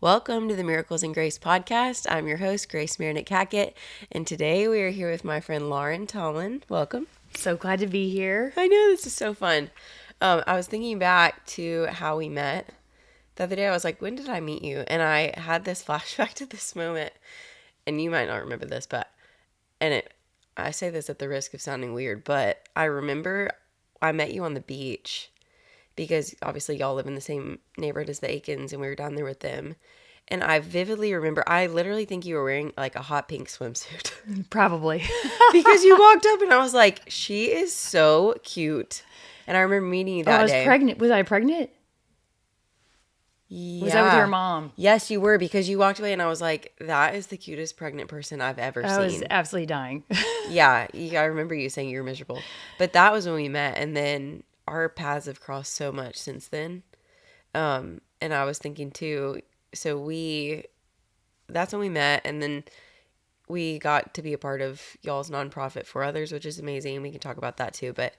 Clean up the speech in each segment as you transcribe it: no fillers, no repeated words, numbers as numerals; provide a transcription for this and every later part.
Welcome to the Miracles and Grace podcast. I'm your host, Grace Marinette Cackett, and today we are here with my friend Lauren Tomlin. Welcome. So glad to be here. I know, this is so fun. I was thinking back to how we met. The other day I was like, when did I meet you? And I had this flashback to this moment, and you might not remember this, I say this at the risk of sounding weird, but I remember I met you on the beach because obviously y'all live in the same neighborhood as the Aikens, and we were down there with them. And I vividly remember, I literally think you were wearing like a hot pink swimsuit. Probably. Because you walked up and I was like, she is so cute. And I remember meeting you that day. I was pregnant. Was I pregnant? Yeah. Was that with your mom? Yes, you were, because you walked away and I was like, that is the cutest pregnant person I've ever seen. I was absolutely dying. Yeah, I remember you saying you were miserable. But that was when we met, and then our paths have crossed so much since then. And I was thinking too, that's when we met, and then we got to be a part of y'all's nonprofit For Others, which is amazing. We can talk about that too. But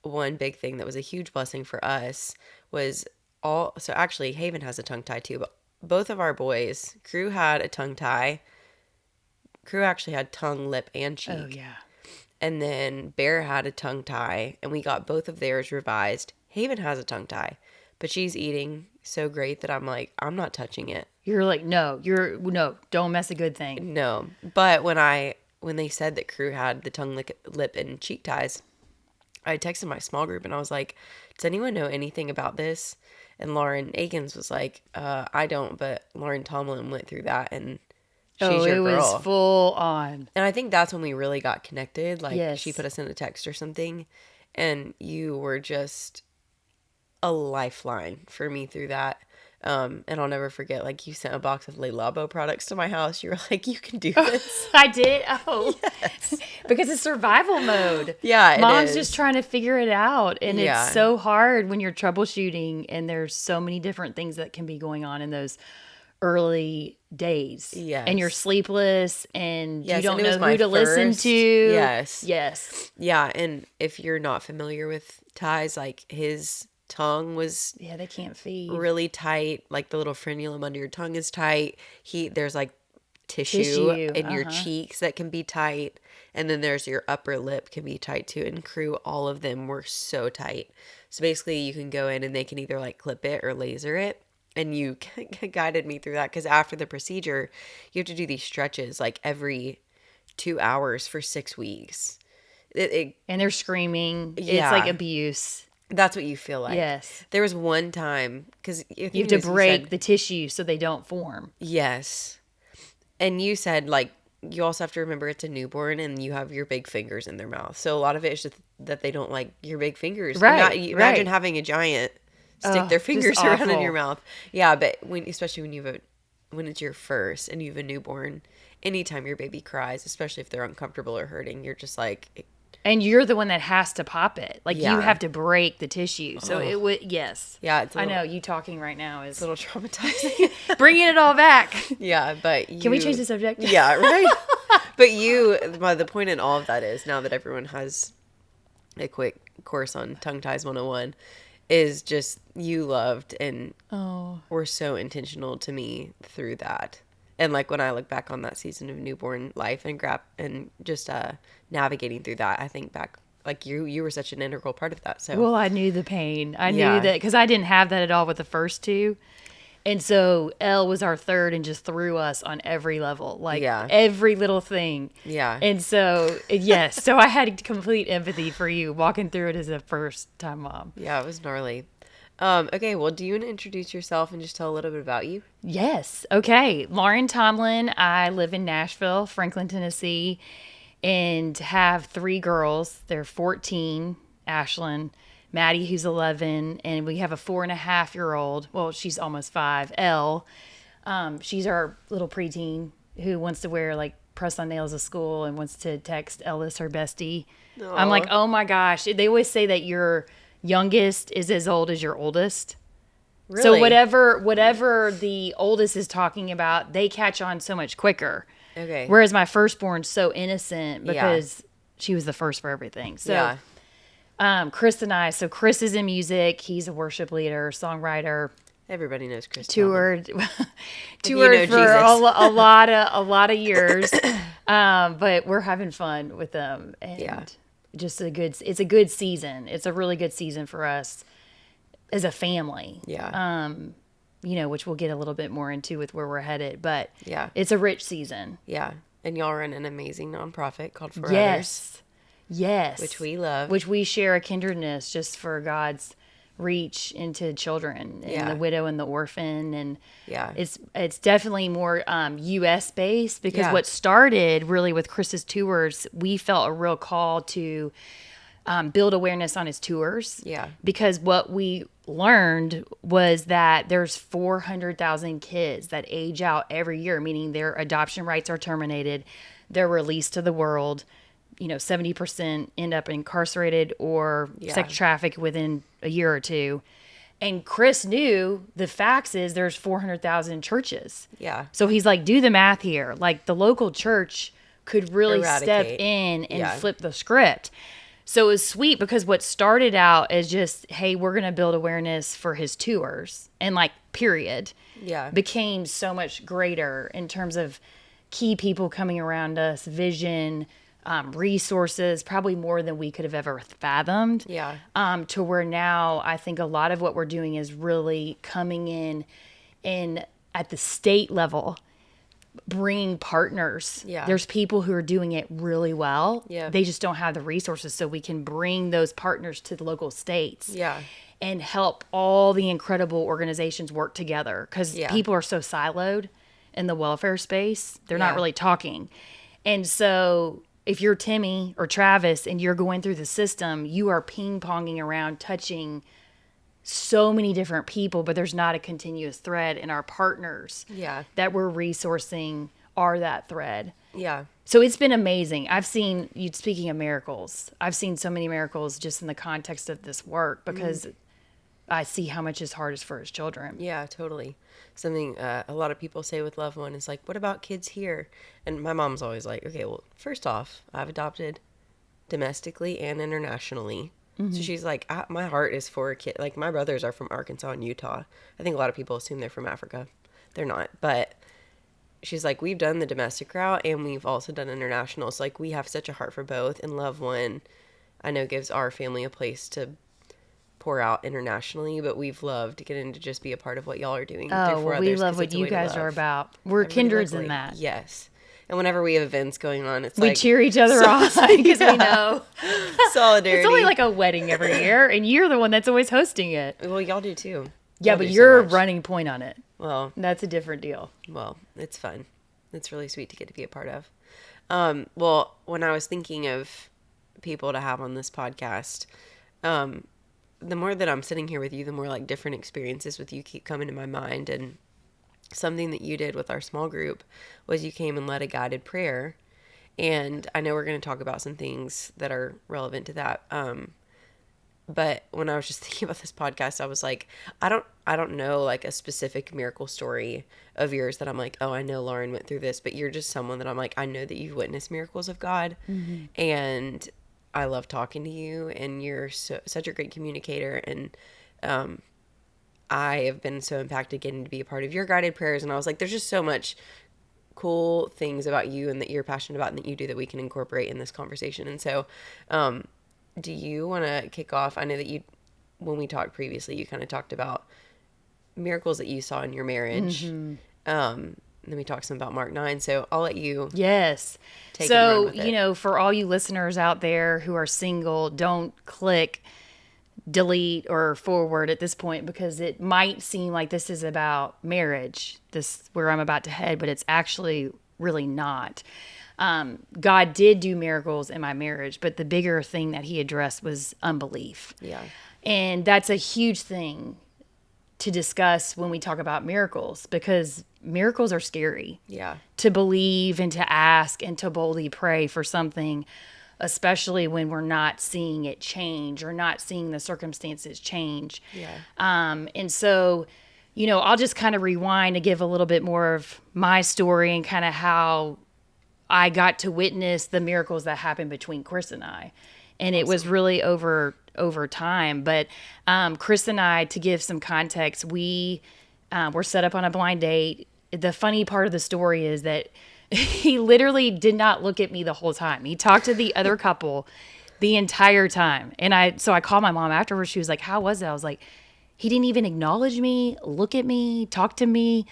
one big thing that was a huge blessing for us was so actually Haven has a tongue tie too, but both of our boys, Crew had a tongue tie. Crew actually had tongue, lip, and cheek. Oh, yeah. And then Bear had a tongue tie, and we got both of theirs revised. Haven has a tongue tie, but she's eating so great that I'm like, I'm not touching it. You're like, no, don't mess a good thing. No. But when they said that Crew had the tongue, lip, and cheek ties, I texted my small group and I was like, does anyone know anything about this? And Lauren Aikens was like, I don't, but Lauren Tomlin went through that, and she's your girl. It was full on. And I think that's when we really got connected. Like, yes. She put us in a text or something, and you were just a lifeline for me through that. And I'll never forget, like, you sent a box of Le Labo products to my house. You were like, you can do this. I did? Oh. Yes. Because it's survival mode. Yeah, Mom's just trying to figure it out. And Yeah. It's so hard when you're troubleshooting, and there's so many different things that can be going on in those early days. Yes. And you're sleepless, and Yes, you don't and it was know my who to listen first- to. Yes. Yes. Yeah, and if you're not familiar with ties, like, his tongue was Yeah, they can't feed. really tight. Like, the little frenulum under your tongue is tight. There's like tissue in your cheeks that can be tight, and then there's your upper lip can be tight too. And Crew, all of them were so tight. So basically, you can go in and they can either like clip it or laser it. And you guided me through that, because after the procedure, you have to do these stretches like every 2 hours for 6 weeks. And they're screaming. Yeah. It's like abuse. That's what you feel like. Yes. There was one time, because You have to break the tissue so they don't form. Yes. And you said, like, you also have to remember it's a newborn and you have your big fingers in their mouth. So a lot of it is just that they don't like your big fingers. Right. Imagine having a giant stick their fingers just around in awful. your mouth. Yeah, but especially when it's your first and you have a newborn, anytime your baby cries, especially if they're uncomfortable or hurting, you're just like... And you're the one that has to pop it. Like, Yeah. you have to break the tissue. So it would, yes. Yeah, I know, you talking right now is a little traumatizing. bringing it all back. Yeah, but Can we change the subject? Yeah, right? But the point in all of that is, now that everyone has a quick course on Tongue Ties 101, is just you loved and were so intentional to me through that. And like, when I look back on that season of newborn life and just navigating through that, I think back, like, you were such an integral part of that. So Well, I knew the pain. I knew Yeah. that, because I didn't have that at all with the first two. And so Elle was our third and just threw us on every level, like every little thing. Yeah. And so, yes. So I had complete empathy for you walking through it as a first time mom. Yeah, it was gnarly. Okay, well, do you want to introduce yourself and just tell a little bit about you? Yes. Okay. Lauren Tomlin. I live in Nashville, Franklin, Tennessee, and have 3 girls. They're 14, Ashlyn, Maddie, who's 11, and we have a 4.5-year-old. Well, she's almost 5, Elle. She's our little preteen who wants to wear like press-on nails at school and wants to text Ellis, her bestie. Aww. I'm like, oh my gosh. They always say that your youngest is as old as your oldest. Really? So whatever the oldest is talking about, they catch on so much quicker. Okay. Whereas my firstborn's so innocent because she was the first for everything. So Chris and I, so Chris is in music. He's a worship leader, songwriter. Everybody knows Chris Tomlin. toured If you know toured for Jesus. a lot of years. But we're having fun with them, and Yeah. just it's a good season. It's a really good season for us as a family. Yeah. Which we'll get a little bit more into with where we're headed, but Yeah. it's a rich season. Yeah. And y'all run an amazing nonprofit called For Others, Yes. which we love. Which we share a kindredness just for God's reach into children and Yeah. the widow and the orphan. And Yeah. it's definitely more U.S. based, because Yeah. what started really with Chris's tours, we felt a real call to build awareness on his tours. Yeah. Because what we learned was that there's 400,000 kids that age out every year, meaning their adoption rights are terminated, they're released to the world. 70% end up incarcerated or sex trafficked within a year or two. And Chris knew the facts is there's 400,000 churches. Yeah. So he's like, do the math here. Like, the local church could really step Eradicate. in and Yeah. flip the script. So it was sweet, because what started out as just, hey, we're going to build awareness for his tours, and period, Yeah. became so much greater in terms of key people coming around us, vision, resources, probably more than we could have ever fathomed. Yeah. To where now I think a lot of what we're doing is really coming in at the state level, bringing partners. Yeah. There's people who are doing it really well. Yeah. They just don't have the resources, so we can bring those partners to the local states. Yeah. And help all the incredible organizations work together, because people are so siloed in the welfare space. They're not really talking. And so if you're Timmy or Travis and you're going through the system, you are ping-ponging around, touching so many different people, but there's not a continuous thread, and our partners that we're resourcing are that thread. Yeah. So it's been amazing. I've seen, speaking of miracles, I've seen so many miracles just in the context of this work, because I see how much his heart is for his children. Yeah, totally. Something a lot of people say with loved one is like, what about kids here? And my mom's always like, okay, well, first off, I've adopted domestically and internationally. So she's like, my heart is for a kid. Like, my brothers are from Arkansas and Utah. I think a lot of people assume they're from Africa. They're not. But she's like, we've done the domestic route and we've also done international. So, like, we have such a heart for both. And Love One, I know, gives our family a place to pour out internationally, but we've loved getting to just be a part of what y'all are doing. Oh, well, we love what you guys are about. We're kindreds in that. Yes. And whenever we have events going on, it's we like, cheer each other on, because we know solidarity. it's only like a wedding every year, and you're the one that's always hosting it. Well, y'all do too. Yeah, Y'all but do so you're a much. running point on it. Well, That's a different deal. it's fun. It's really sweet to get to be a part of. Well, when I was thinking of people to have on this podcast, the more that I'm sitting here with you, the more like different experiences with you keep coming to my mind. And something that you did with our small group was you came and led a guided prayer. And I know we're going to talk about some things that are relevant to that. But when I was just thinking about this podcast, I was like, I don't know like a specific miracle story of yours that I'm like, oh, I know Lauren went through this, but you're just someone that I'm like, I know that you've witnessed miracles of God. And I love talking to you, and you're such a great communicator. And I have been so impacted getting to be a part of your guided prayers. And I was like, there's just so much cool things about you and that you're passionate about and that you do that we can incorporate in this conversation. And so, do you want to kick off? I know that when we talked previously, you kind of talked about miracles that you saw in your marriage. Then we talked some about Mark 9. So I'll let you. Yes. Take and run So, with it. for all you listeners out there who are single, don't click delete or forward at this point, because it might seem like this is about marriage, this where I'm about to head, but it's actually really not. God did do miracles in my marriage, but the bigger thing that he addressed was unbelief. Yeah. And that's a huge thing to discuss when we talk about miracles, because miracles are scary. Yeah. To believe and to ask and to boldly pray for something, especially when we're not seeing it change or not seeing the circumstances change. Yeah. And so, I'll just kind of rewind to give a little bit more of my story and kind of how I got to witness the miracles that happened between Chris and I. And it was really over time. But Chris and I, to give some context, we were set up on a blind date. The funny part of the story is that he literally did not look at me the whole time. He talked to the other couple the entire time. And I called my mom afterwards. She was like, "How was it?" I was like, "He didn't even acknowledge me, look at me, talk to me."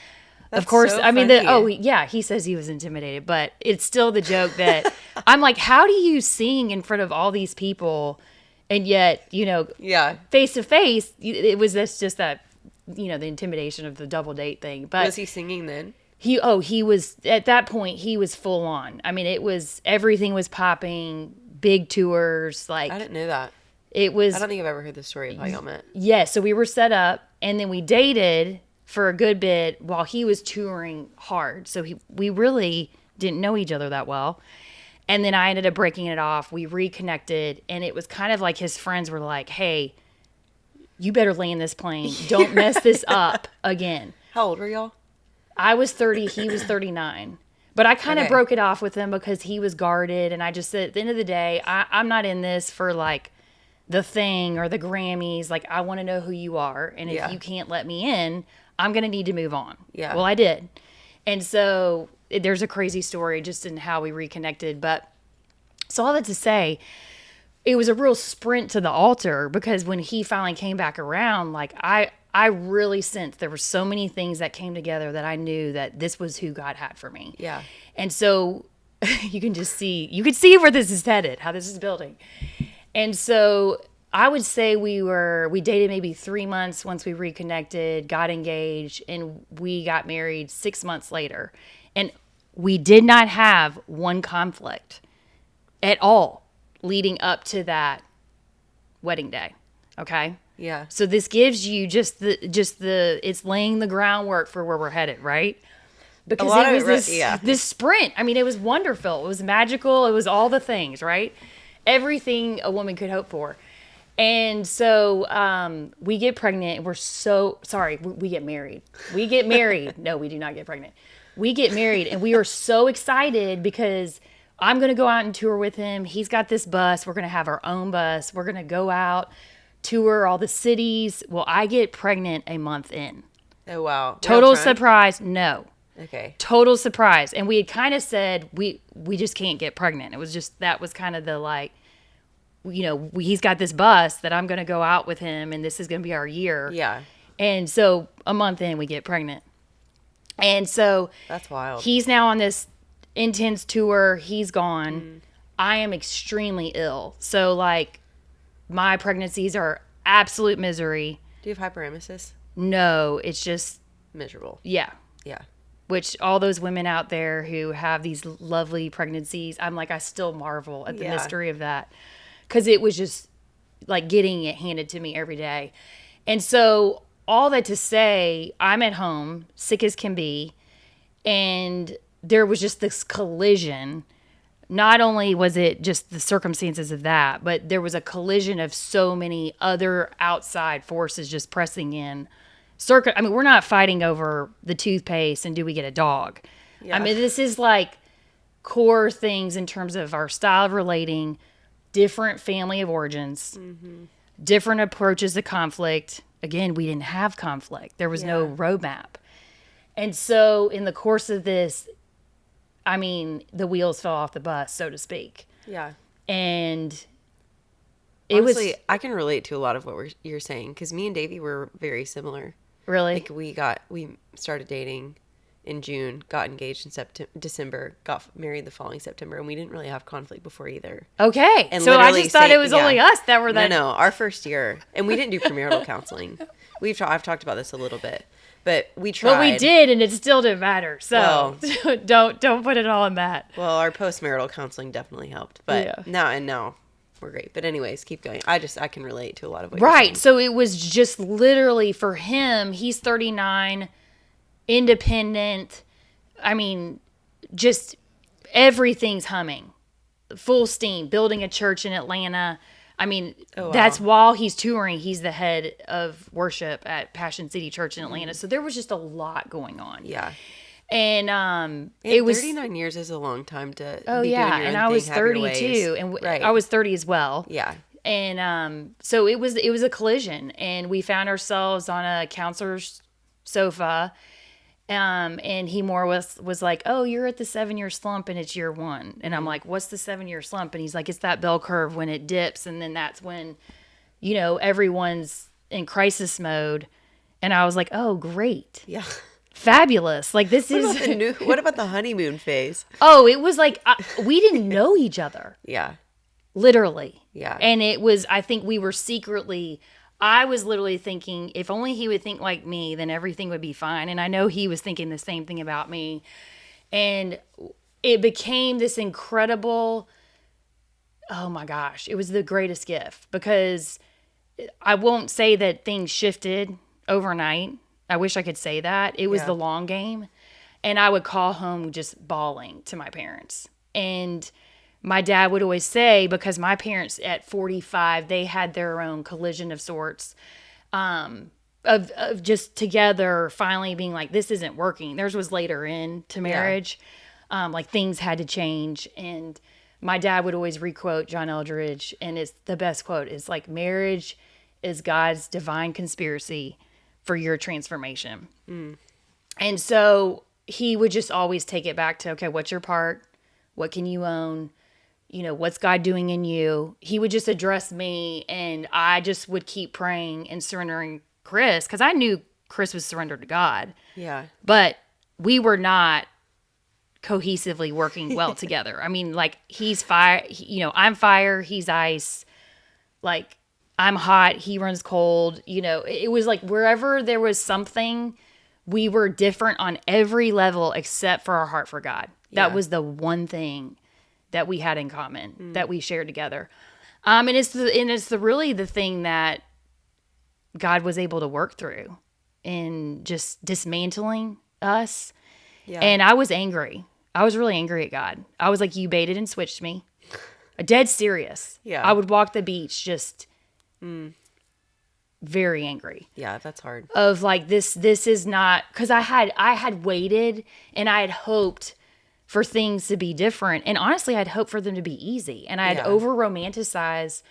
That's of course, so I mean, funny. he says he was intimidated, but it's still the joke that I'm like, how do you sing in front of all these people, and yet, Yeah. face to face, it was just that, the intimidation of the double date thing. But Was he singing then? he was at that point, he was full on. I mean, everything was popping, big tours, like I didn't know that. it was. I don't think I've ever heard the story of how y'all met. Yeah, so we were set up, and then we dated for a good bit while he was touring hard. So we really didn't know each other that well. And then I ended up breaking it off. We reconnected, and it was kind of like his friends were like, "Hey, you better land this plane. Don't mess this up again." How old were y'all? I was 30, he was 39. But I kind of Okay. broke it off with him because he was guarded, and I just said, at the end of the day, I'm not in this for like the thing or the Grammys. Like, I want to know who you are, and if Yeah. you can't let me in, I'm going to need to move on. Yeah. Well, I did. And so there's a crazy story just in how we reconnected. But so all that to say, it was a real sprint to the altar, because when he finally came back around, like I really sensed there were so many things that came together that I knew that this was who God had for me. Yeah. And so you could see where this is headed, how this is building. And so I would say we dated maybe 3 months once we reconnected, got engaged, and we got married 6 months later. And we did not have one conflict at all leading up to that wedding day. Okay? Yeah. So this gives you just the it's laying the groundwork for where we're headed, right? Because lot it of was it re- this yeah. this sprint. I mean, it was wonderful. It was magical. It was all the things, right? Everything a woman could hope for. And so we get pregnant. And we're so sorry. We get married. We get married. No, we do not get pregnant. We get married, and we are so excited because I'm going to go out and tour with him. He's got this bus. We're going to have our own bus. We're going to go out, tour all the cities. Well, I get pregnant a month in. Oh, wow. Total Real time? surprise. No. Okay. Total surprise. And we had kind of said we just can't get pregnant. It was just, that was kind of the like, he's got this bus that I'm going to go out with him, and this is going to be our year. Yeah. And so a month in, we get pregnant. And so That's wild. he's now on this intense tour. He's gone. I am extremely ill. So like my pregnancies are absolute misery. Do you have hyperemesis? No, it's just, Miserable. yeah. Yeah. Which all those women out there who have these lovely pregnancies, I'm like, I still marvel at the Yeah. mystery of that. Because it was just like getting it handed to me every day. And so all that to say, I'm at home, sick as can be, and there was just this collision. Not only was it just the circumstances of that, but there was a collision of so many other outside forces just pressing in. I mean, we're not fighting over the toothpaste and do we get a dog. Yeah. I mean, this is like core things in terms of our style of relating, different family of origins, different approaches to conflict. Again, we didn't have conflict. There was no Yeah. roadmap. And so in the course of this, I mean, the wheels fell off the bus, so to speak. Yeah. And it Honestly, was I can relate to a lot of what you're saying, because me and Davey were very similar. really, Like we started dating in June, got engaged in December, got married the following September, and we didn't really have conflict before either. okay. And So I literally just thought it was yeah. only us that were that. No, our first year, and we didn't do premarital counseling. I've talked about this a little bit, but we tried. Well, we did, and it still didn't matter. So don't put it all in that. Well, our postmarital counseling definitely helped, but Yeah. now we're great. But anyways, keep going. I can relate to a lot of what you're Right. saying. So it was just literally for him, he's 39, independent. I mean, just everything's humming. Full steam, building a church in Atlanta. I mean, wow. that's while he's touring. He's the head of worship at Passion City Church in Atlanta. So there was just a lot going on. Yeah. And And it was 39 years is a long time to oh be doing yeah, your and own I thing, was have your 30 ways. too, and I Right. was 30 as well. Yeah. And so it was a collision, and we found ourselves on a counselor's sofa. And he more was like, "Oh, you're at the 7-year slump, and it's year one." And I'm like, "What's the 7-year slump?" And he's like, "It's that bell curve when it dips, and then that's when, everyone's in crisis mode." And I was like, "Oh, great, Yeah. fabulous! Like this What about is." what about the honeymoon phase? Oh, it was like we didn't know each other. Yeah. Literally. Yeah. And it was, I think we were secretly, I was literally thinking, if only he would think like me, then everything would be fine. And I know he was thinking the same thing about me. And it became this incredible, oh my gosh, it was the greatest gift because I won't say that things shifted overnight. I wish I could say that. It was Yeah. the long game. And I would call home just bawling to my parents. And my dad would always say, because my parents at 45, they had their own collision of sorts, of just together finally being like, this isn't working. Theirs was later into marriage. Like things had to change. And my dad would always requote John Eldridge. And it's the best quote is like, marriage is God's divine conspiracy for your transformation. And so he would just always take it back to, okay, what's your part? What can you own? What's God doing in you? He would just address me, and I just would keep praying and surrendering Chris because I knew Chris was surrendered to God, Yeah. but we were not cohesively working well together. I mean, like he's fire, I'm fire, he's ice. Like I'm hot, he runs cold. It was like wherever there was something, we were different on every level except for our heart for God. That Yeah. was the one thing that we had in common that we shared together. And it's really the thing that God was able to work through in just dismantling us. Yeah. And I was angry. I was really angry at God. I was like, you baited and switched me. Dead serious. Yeah. I would walk the beach just very angry. Yeah, that's hard. Of like this is not, because I had waited and I had hoped for things to be different. And honestly, I'd hoped for them to be easy. And I had Yeah. over romanticized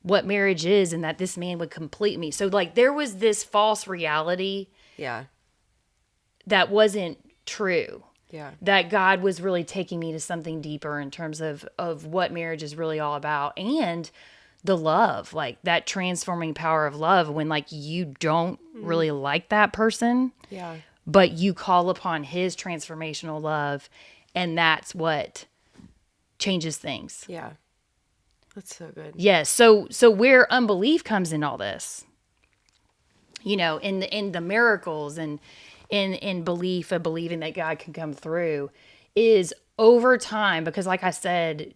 what marriage is and that this man would complete me. So like there was this false reality Yeah. that wasn't true. Yeah. That God was really taking me to something deeper in terms of what marriage is really all about, and the love, like that transforming power of love when like you don't really like that person, Yeah. but you call upon his transformational love, and that's what changes things. Yeah. That's so good. Yes. So where unbelief comes in all this, in the miracles and in belief of believing that God can come through is over time, because like I said,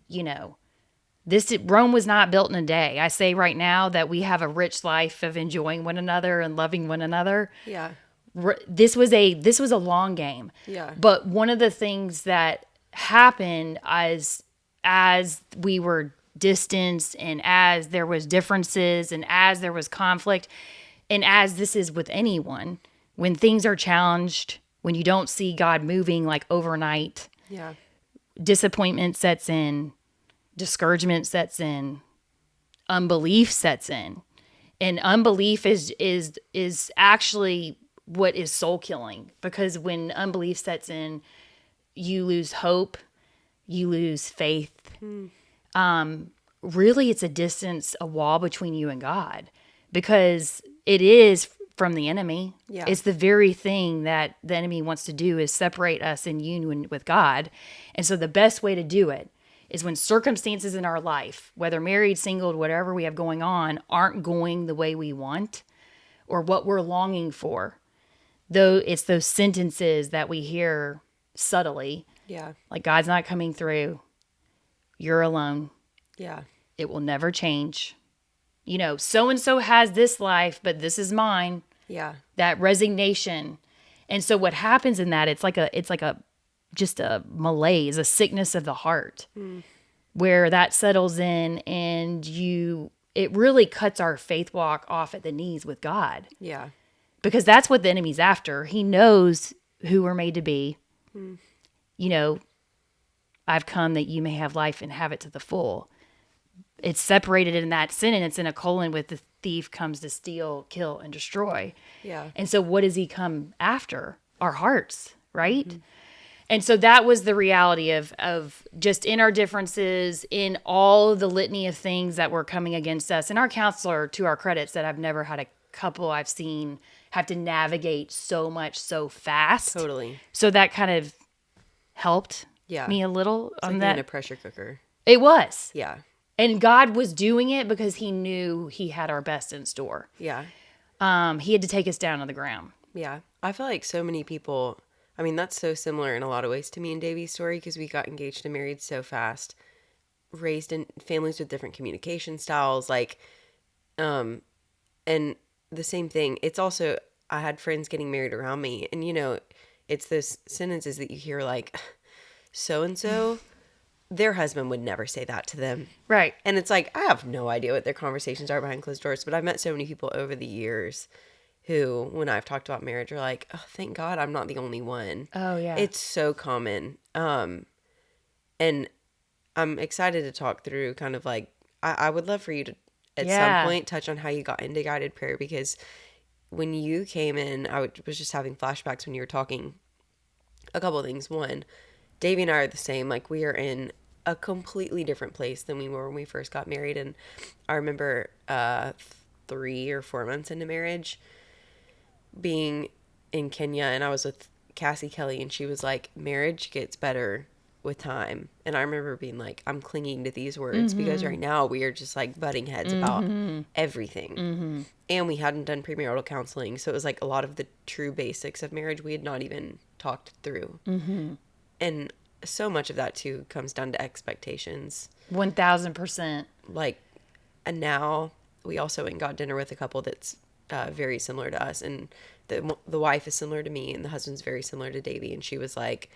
Rome was not built in a day. I say right now that we have a rich life of enjoying one another and loving one another. Yeah. This was a long game. Yeah. But one of the things that happened as we were distanced and as there was differences and as there was conflict, and as this is with anyone, when things are challenged, when you don't see God moving like overnight, Yeah. disappointment sets in, discouragement sets in, unbelief sets in. And unbelief is actually what is soul killing, because when unbelief sets in, you lose hope, you lose faith. Really, it's a distance, a wall between you and God, because it is from the enemy. Yeah. It's the very thing that the enemy wants to do, is separate us in union with God. And so the best way to do it is when circumstances in our life, whether married, single, whatever we have going on, aren't going the way we want or what we're longing for. Though it's those sentences that we hear subtly, Yeah. like God's not coming through, you're alone, Yeah. it will never change. So-and-so has this life, but this is mine. Yeah. That resignation. And so what happens in that, it's like just a malaise, a sickness of the heart, where that settles in, and it really cuts our faith walk off at the knees with God, Yeah. because that's what the enemy's after. He knows who we're made to be. You know, I've come that you may have life and have it to the full. It's separated in that sentence in a colon with the thief comes to steal, kill, and destroy. Yeah. And so what does he come after? Our hearts, right? And so that was the reality of just in our differences, in all the litany of things that were coming against us. And our counselor, to our credit, said, I've never had a couple I've seen have to navigate so much so fast. Totally. So that kind of helped Yeah. me a little It's on like that. being a pressure cooker. It was. Yeah. And God was doing it because he knew he had our best in store. Yeah. He had to take us down to the ground. Yeah. I feel like so many people, I mean, that's so similar in a lot of ways to me and Davey's story because we got engaged and married so fast, raised in families with different communication styles, like, and the same thing. It's also, I had friends getting married around me, and you know, it's those sentences that you hear like, so and so, their husband would never say that to them. Right. And it's like, I have no idea what their conversations are behind closed doors, but I've met so many people over the years who, when I've talked about marriage, are like, oh, thank God I'm not the only one. Oh, yeah. It's so common. And I'm excited to talk through kind of like, I would love for you to, at some point, touch on how you got into guided prayer, because when you came in, was just having flashbacks when you were talking. A couple of things. One, Davey and I are the same. Like, we are in a completely different place than we were when we first got married. And I remember 3 or 4 months into marriage being in Kenya, and I was with Cassie Kelly, and she was like, marriage gets better with time. And I remember being like, I'm clinging to these words because right now we are just like butting heads about everything. And we hadn't done premarital counseling, so it was like a lot of the true basics of marriage we had not even talked through. And so much of that too comes down to expectations. 1,000%. Like, and now we also went and got dinner with a couple that's very similar to us, and the wife is similar to me, and the husband's very similar to Davey. And she was like,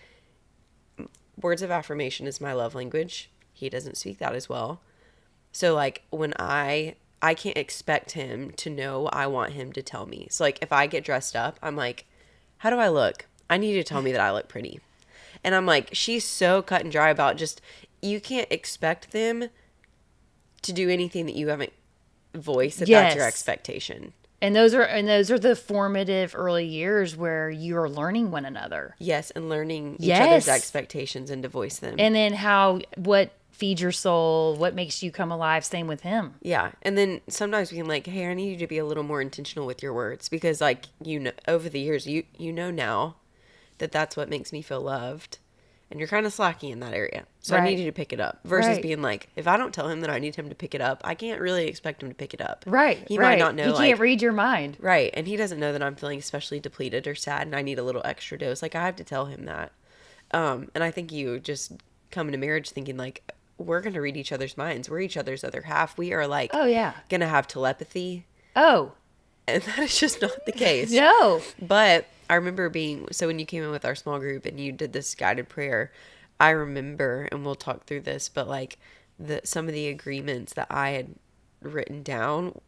words of affirmation is my love language. He doesn't speak that as well. So like, when I can't expect him to know I want him to tell me. So like, if I get dressed up, I'm like, how do I look? I need you to tell me that I look pretty. And I'm like, she's so cut and dry about just, you can't expect them to do anything that you haven't voiced, that's your expectation. And those are the formative early years where you're learning one another. Yes, and learning each other's expectations and to voice them. And then what feeds your soul, what makes you come alive, same with him. Yeah. And then sometimes being like, hey, I need you to be a little more intentional with your words, because like, you know, over the years, you know now that that's what makes me feel loved. And you're kind of slacking in that area. So I need you to pick it up. Versus being like, if I don't tell him that I need him to pick it up, I can't really expect him to pick it up. Right. He might not know. He can't read your mind. Right. And he doesn't know that I'm feeling especially depleted or sad and I need a little extra dose. Like, I have to tell him that. And I think you just come into marriage thinking like, we're going to read each other's minds. We're each other's other half. We are like, going to have telepathy. Oh. And that is just not the case. No. But I remember so when you came in with our small group and you did this guided prayer, I remember, and we'll talk through this, but like some of the agreements that I had written down,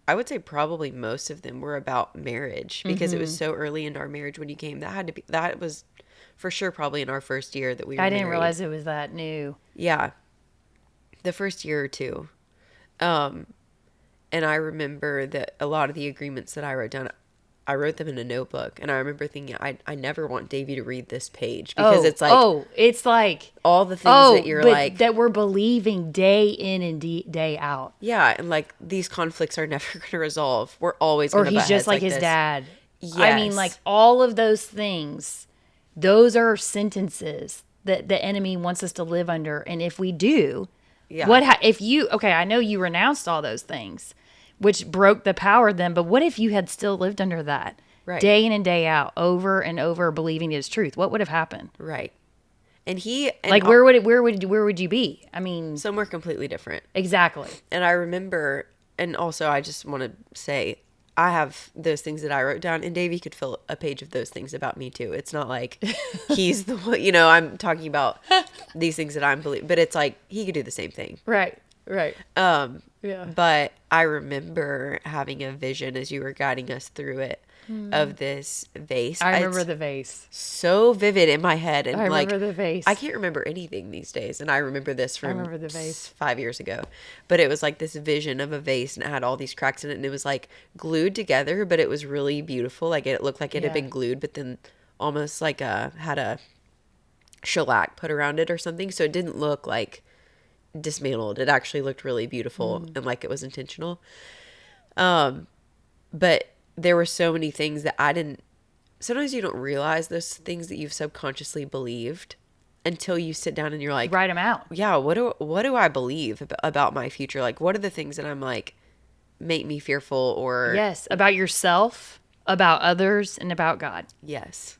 I would say probably most of them were about marriage, because it was so early in our marriage when you came. That was for sure probably in our first year that we were I didn't married. realize it was that new. Yeah. The first year or two. And I remember that a lot of the agreements that I wrote down, I wrote them in a notebook. And I remember thinking, I never want Davey to read this page, because it's like, it's like all the things that you're like, that we're believing day in and day out. Yeah. And like, these conflicts are never going to resolve. We're always going to, or he's just like his this. dad. Yes. I mean, like, all of those things, those are sentences that the enemy wants us to live under. And if we do, I know you renounced all those things, which broke the power of them, but what if you had still lived under that day in and day out, over and over, believing his truth? What would have happened? Right. And where would you be? I mean, somewhere completely different. Exactly. And I remember, and also I just want to say, I have those things that I wrote down, and Davey could fill a page of those things about me too. It's not like he's the one, I'm talking about these things that I'm believing, but it's like he could do the same thing. Right. Right. Um, Yeah. but I remember having a vision as you were guiding us through it of this vase. I remember It's the vase. so vivid in my head, I and remember like the I vase. can't remember anything these days, and I remember this I from remember the vase. 5 years ago. But it was like this vision of a vase, and it had all these cracks in it, and it was like glued together, but it was really beautiful. Like it looked like it had Yeah. been glued, but then almost like had a shellac put around it or something, so it didn't look like dismantled. It actually looked really beautiful and like it was intentional. But there were so many things that I didn't. Sometimes you don't realize those things that you've subconsciously believed until you sit down and you're like, Write them out. yeah, what do I believe about my future? Like, what are the things that I'm like make me fearful or Yes, about yourself, about others, and about God. yes.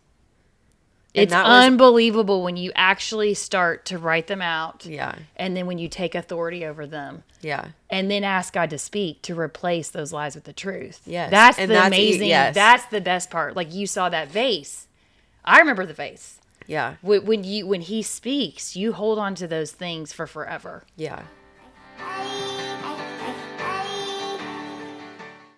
And It's that was unbelievable when you actually start to write them out. yeah, And then when you take authority over them yeah, and then ask God to speak to replace those lies with the truth. yes. That's And the amazing, yes, that's the best part. Like you saw that vase. I remember the vase. yeah, When he speaks, you hold on to those things for forever. yeah.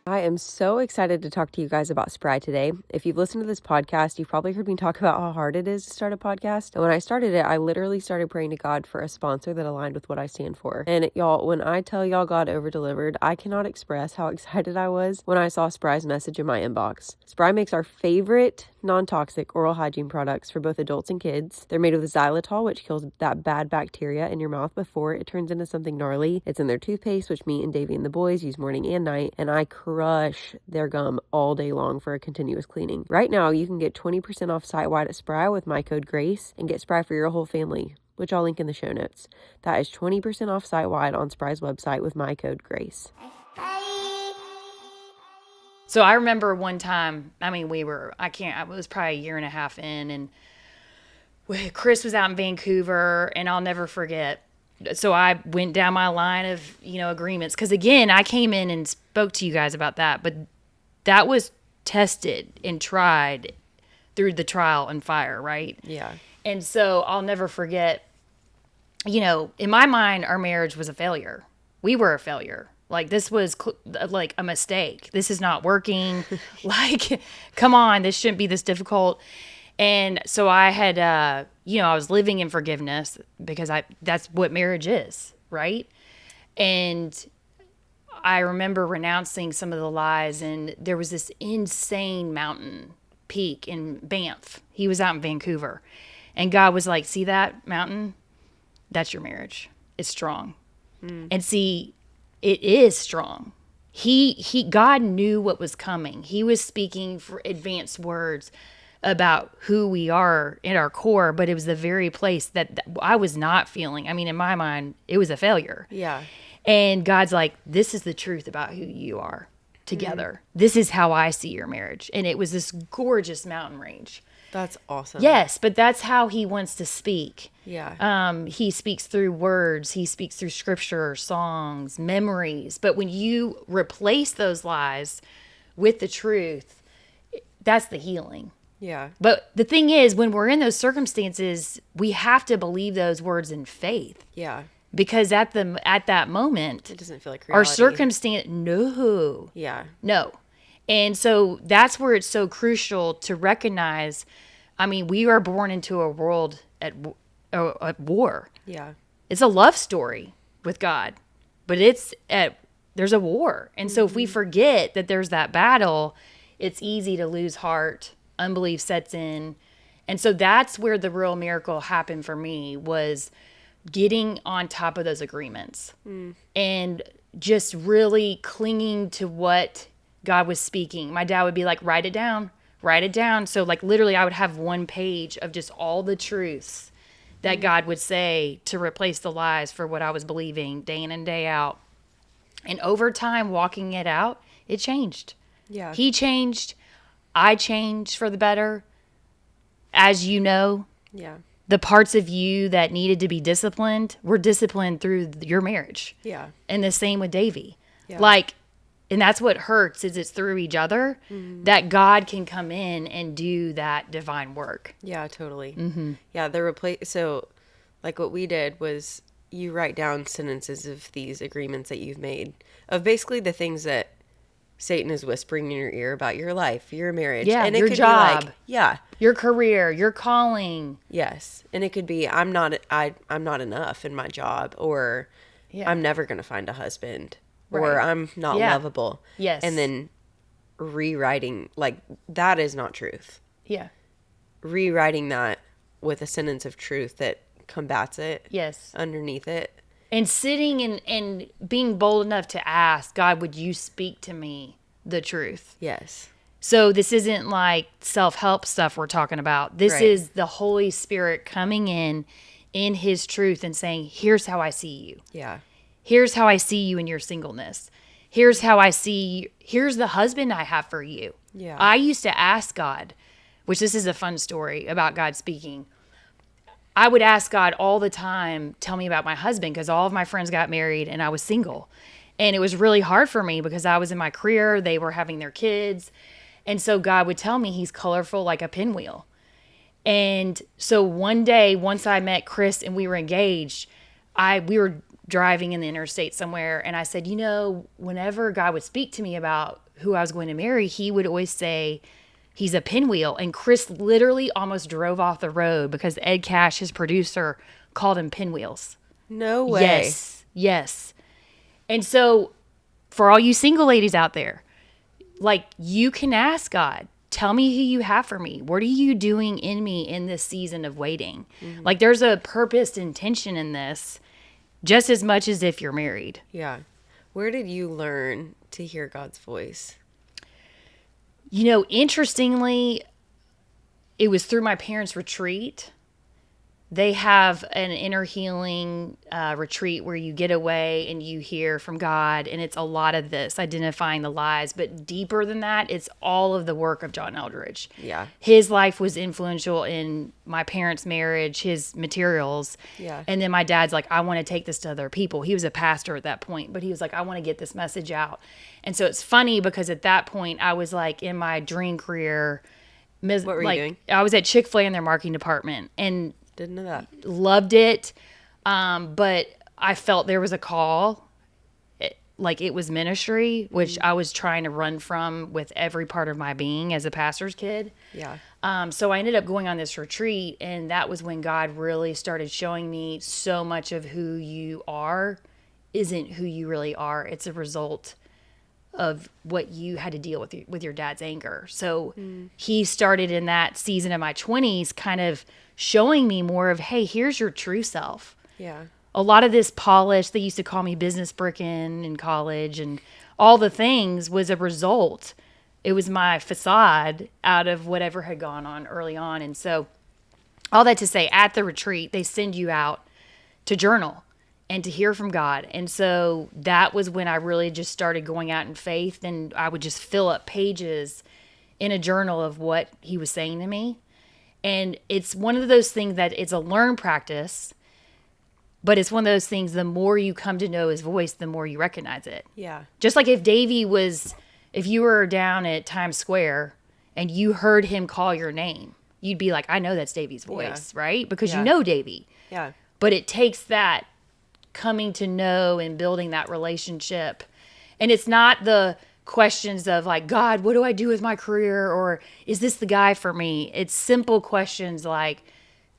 I am so excited to talk to you guys about Spry today. If you've listened to this podcast, you've probably heard me talk about how hard it is to start a podcast. And when I started it, I literally started praying to God for a sponsor that aligned with what I stand for. And y'all, when I tell y'all God over-delivered, I cannot express how excited I was when I saw Spry's message in my inbox. Spry makes our favorite non-toxic oral hygiene products for both adults and kids. They're made with xylitol, which kills that bad bacteria in your mouth before it turns into something gnarly. It's in their toothpaste, which me and Davey and the boys use morning and night, and I crush their gum all day long for a continuous cleaning. Right now, you can get 20% off site-wide at Spry with my code GRACE and get Spry for your whole family, which I'll link in the show notes. That is 20% off site-wide on Spry's website with my code GRACE. So I remember one time, I mean, it was probably a year and a half in, and Chris was out in Vancouver, and I'll never forget. So I went down my line of, agreements. Because again, I came in and spoke to you guys about that, but that was tested and tried through the trial and fire, right? Yeah. And so I'll never forget, in my mind, our marriage was a failure. We were a failure. Like, this was like a mistake. This is not working. Like, come on, this shouldn't be this difficult. And so I had, I was living in forgiveness because that's what marriage is, right? And I remember renouncing some of the lies, and there was this insane mountain peak in Banff. He was out in Vancouver. And God was like, see that mountain? That's your marriage. It's strong. And see, it is strong. God knew what was coming. He was speaking for advanced words about who we are in our core, but it was the very place that I was not feeling. I mean, in my mind, it was a failure. Yeah. And God's like, this is the truth about who you are together. This is how I see your marriage. And it was this gorgeous mountain range. That's awesome. Yes, but that's how he wants to speak. Yeah. He speaks through words. He speaks through scripture, songs, memories. But when you replace those lies with the truth, that's the healing. Yeah. But the thing is, when we're in those circumstances, we have to believe those words in faith. Yeah. Because at that moment, It doesn't feel like our reality. circumstance, no. Yeah. No. And so that's where it's so crucial to recognize, I mean, we are born into a world at war. Yeah. It's a love story with God, but there's a war. And so if we forget that there's that battle, it's easy to lose heart. Unbelief sets in. And so that's where the real miracle happened for me, was getting on top of those agreements and just really clinging to what God was speaking. My dad would be like, write it down. So like literally I would have one page of just all the truths that God would say to replace the lies for what I was believing day in and day out. And over time, walking it out, it changed. Yeah. He changed. I changed for the better. As you know, Yeah. the parts of you that needed to be disciplined were disciplined through your marriage. Yeah. And the same with Davey. Yeah. And that's what hurts, is it's through each other that God can come in and do that divine work. Yeah, totally. Mm-hmm. Yeah, so like what we did was, you write down sentences of these agreements that you've made of basically the things that Satan is whispering in your ear about your life, your marriage. Yeah, And it your could be like, job, yeah, your career, your calling. yes. And it could be I'm not enough in my job, or Yeah. I'm never going to find a husband, or Right. I'm not Yeah. lovable. And Yes. then rewriting, like, that is not truth. Yeah. Rewriting that with a sentence of truth that combats it Yes. underneath it. And sitting and being bold enough to ask, God, would you speak to me the truth? Yes. So this isn't like self-help stuff we're talking about. This Right. is the Holy Spirit coming in his truth and saying, here's how I see you. Yeah. Here's how I see you in your singleness. Here's how I see, here's the husband I have for you. Yeah. I used to ask God, which this is a fun story about God speaking. I would ask God all the time, tell me about my husband, because all of my friends got married and I was single. And it was really hard for me because I was in my career, they were having their kids. And so God would tell me he's colorful like a pinwheel. And so one day, once I met Chris and we were engaged, we were driving in the interstate somewhere, and I said, you know, whenever God would speak to me about who I was going to marry, he would always say, he's a pinwheel. And Chris literally almost drove off the road because Ed Cash, his producer, called him pinwheels. No way. Yes. Yes. And so for all you single ladies out there, like, you can ask God, tell me who you have for me. What are you doing in me in this season of waiting? Like, there's a purposed intention in this just as much as if you're married. Yeah. Where did you learn to hear God's voice? You know, interestingly, it was through my parents' retreat. They have an inner healing retreat where you get away and you hear from God. And it's a lot of this, identifying the lies. But deeper than that, it's all of the work of John Eldredge. Yeah. His life was influential in my parents' marriage, his materials. Yeah. And then my dad's like, I want to take this to other people. He was a pastor at that point, but he was like, I want to get this message out. And so it's funny because at that point, I was like in my dream career. What were you doing? I was at Chick-fil-A in their marketing department. And Didn't know that. loved it, but I felt there was a call, like it was ministry, which I was trying to run from with every part of my being as a pastor's kid. Yeah. So I ended up going on this retreat, and that was when God really started showing me so much of who you are isn't who you really are. It's a result of what you had to deal with your dad's anger. So he started in that season of my 20s kind of showing me more of, hey, here's your true self. Yeah. A lot of this polish, they used to call me business brickin' in college, and all the things was a result. It was my facade out of whatever had gone on early on. And so all that to say, at the retreat, they send you out to journal and to hear from God. And so that was when I really just started going out in faith, and I would just fill up pages in a journal of what he was saying to me. And it's one of those things that it's a learned practice, but it's one of those things, the more you come to know his voice, the more you recognize it. Yeah. Just like if you were down at Times Square and you heard him call your name, you'd be like, I know that's Davey's voice, right? Because you know Davey. Yeah. But it takes that coming to know and building that relationship. And it's not the questions of like, God, what do I do with my career? Or is this the guy for me? It's simple questions like,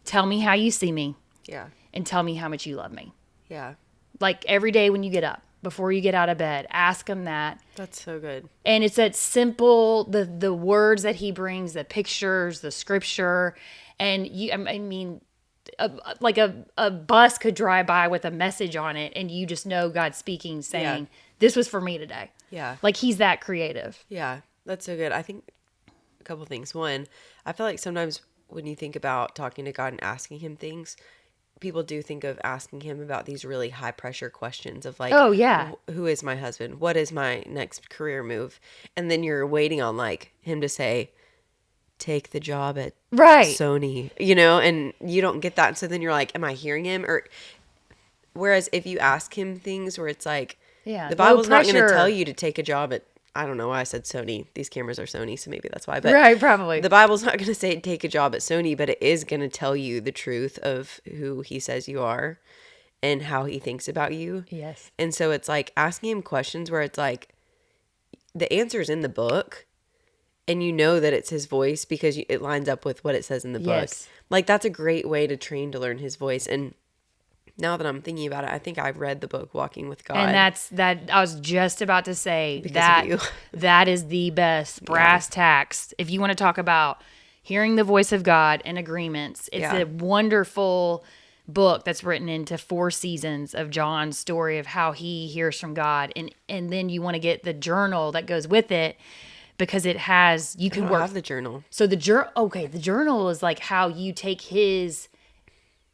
tell me how you see me. Yeah. And tell me how much you love me. Yeah. Like every day when you get up, before you get out of bed, ask him that. That's so good. And it's that simple, the words that he brings, the pictures, the scripture. And I mean, like a bus could drive by with a message on it, and you just know God speaking, saying, this was for me today. Yeah. Like he's that creative. Yeah. That's so good. I think a couple things. One, I feel like sometimes when you think about talking to God and asking him things, people do think of asking him about these really high pressure questions of like, oh yeah, who is my husband? What is my next career move? And then you're waiting on like him to say, take the job at Sony, and you don't get that. And so then you're like, am I hearing him? Or whereas if you ask him things where it's like, the Bible's not going to tell you to take a job at, I don't know why I said Sony. These cameras are Sony, so maybe that's why. But right, probably. The Bible's not going to say take a job at Sony, but it is going to tell you the truth of who he says you are. and how he thinks about you. Yes. And so it's like asking him questions where it's like the answer's in the book and you know that it's his voice because it lines up with what it says in the book. Yes. Like that's a great way to train to learn his voice. And now that I'm thinking about it, I think I've read the book Walking with God. And that I was just about to say Because that of you. that is the best brass tacks. If you want to talk about hearing the voice of God and agreements, it's Yeah. a wonderful book that's written into 4 seasons of John's story of how he hears from God. And then you want to get the journal that goes with it because it has you I can don't work. have the journal. So the journal is like how you take his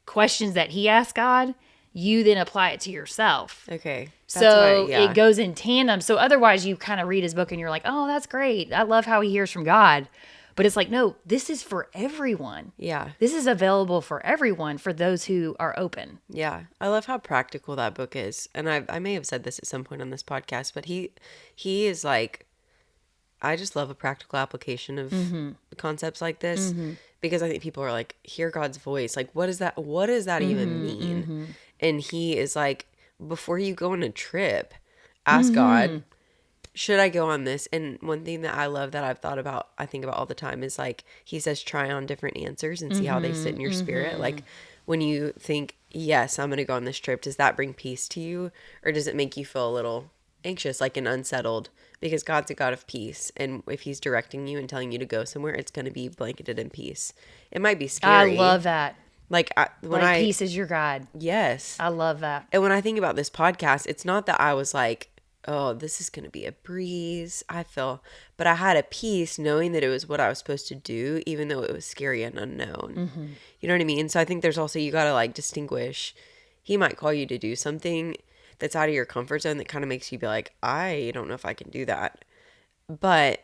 questions that he asked God, you then apply it to yourself. Okay. So it goes in tandem. So otherwise you kind of read his book and you're like, oh, that's great. I love how he hears from God. But it's like, no, this is for everyone. Yeah. This is available for everyone, for those who are open. Yeah. I love how practical that book is. And I may have said this at some point on this podcast, but he is like, I just love a practical application of concepts like this because I think people are like, hear God's voice. Like, what is that? What does that even mean? And he is like, before you go on a trip, ask God, should I go on this? And one thing that I love that I've thought about, I think about all the time is like, he says, try on different answers and see how they sit in your spirit. Like when you think, yes, I'm going to go on this trip, does that bring peace to you? Or does it make you feel a little anxious, like and unsettled? Because God's a God of peace. And if he's directing you and telling you to go somewhere, it's going to be blanketed in peace. It might be scary. I love that. Like Peace is your God. Yes. I love that. And when I think about this podcast, it's not that I was like, oh, this is going to be a breeze. But I had a peace knowing that it was what I was supposed to do, even though it was scary and unknown. You know what I mean? So I think there's also, you got to like distinguish. He might call you to do something that's out of your comfort zone that kind of makes you be like, I don't know if I can do that. But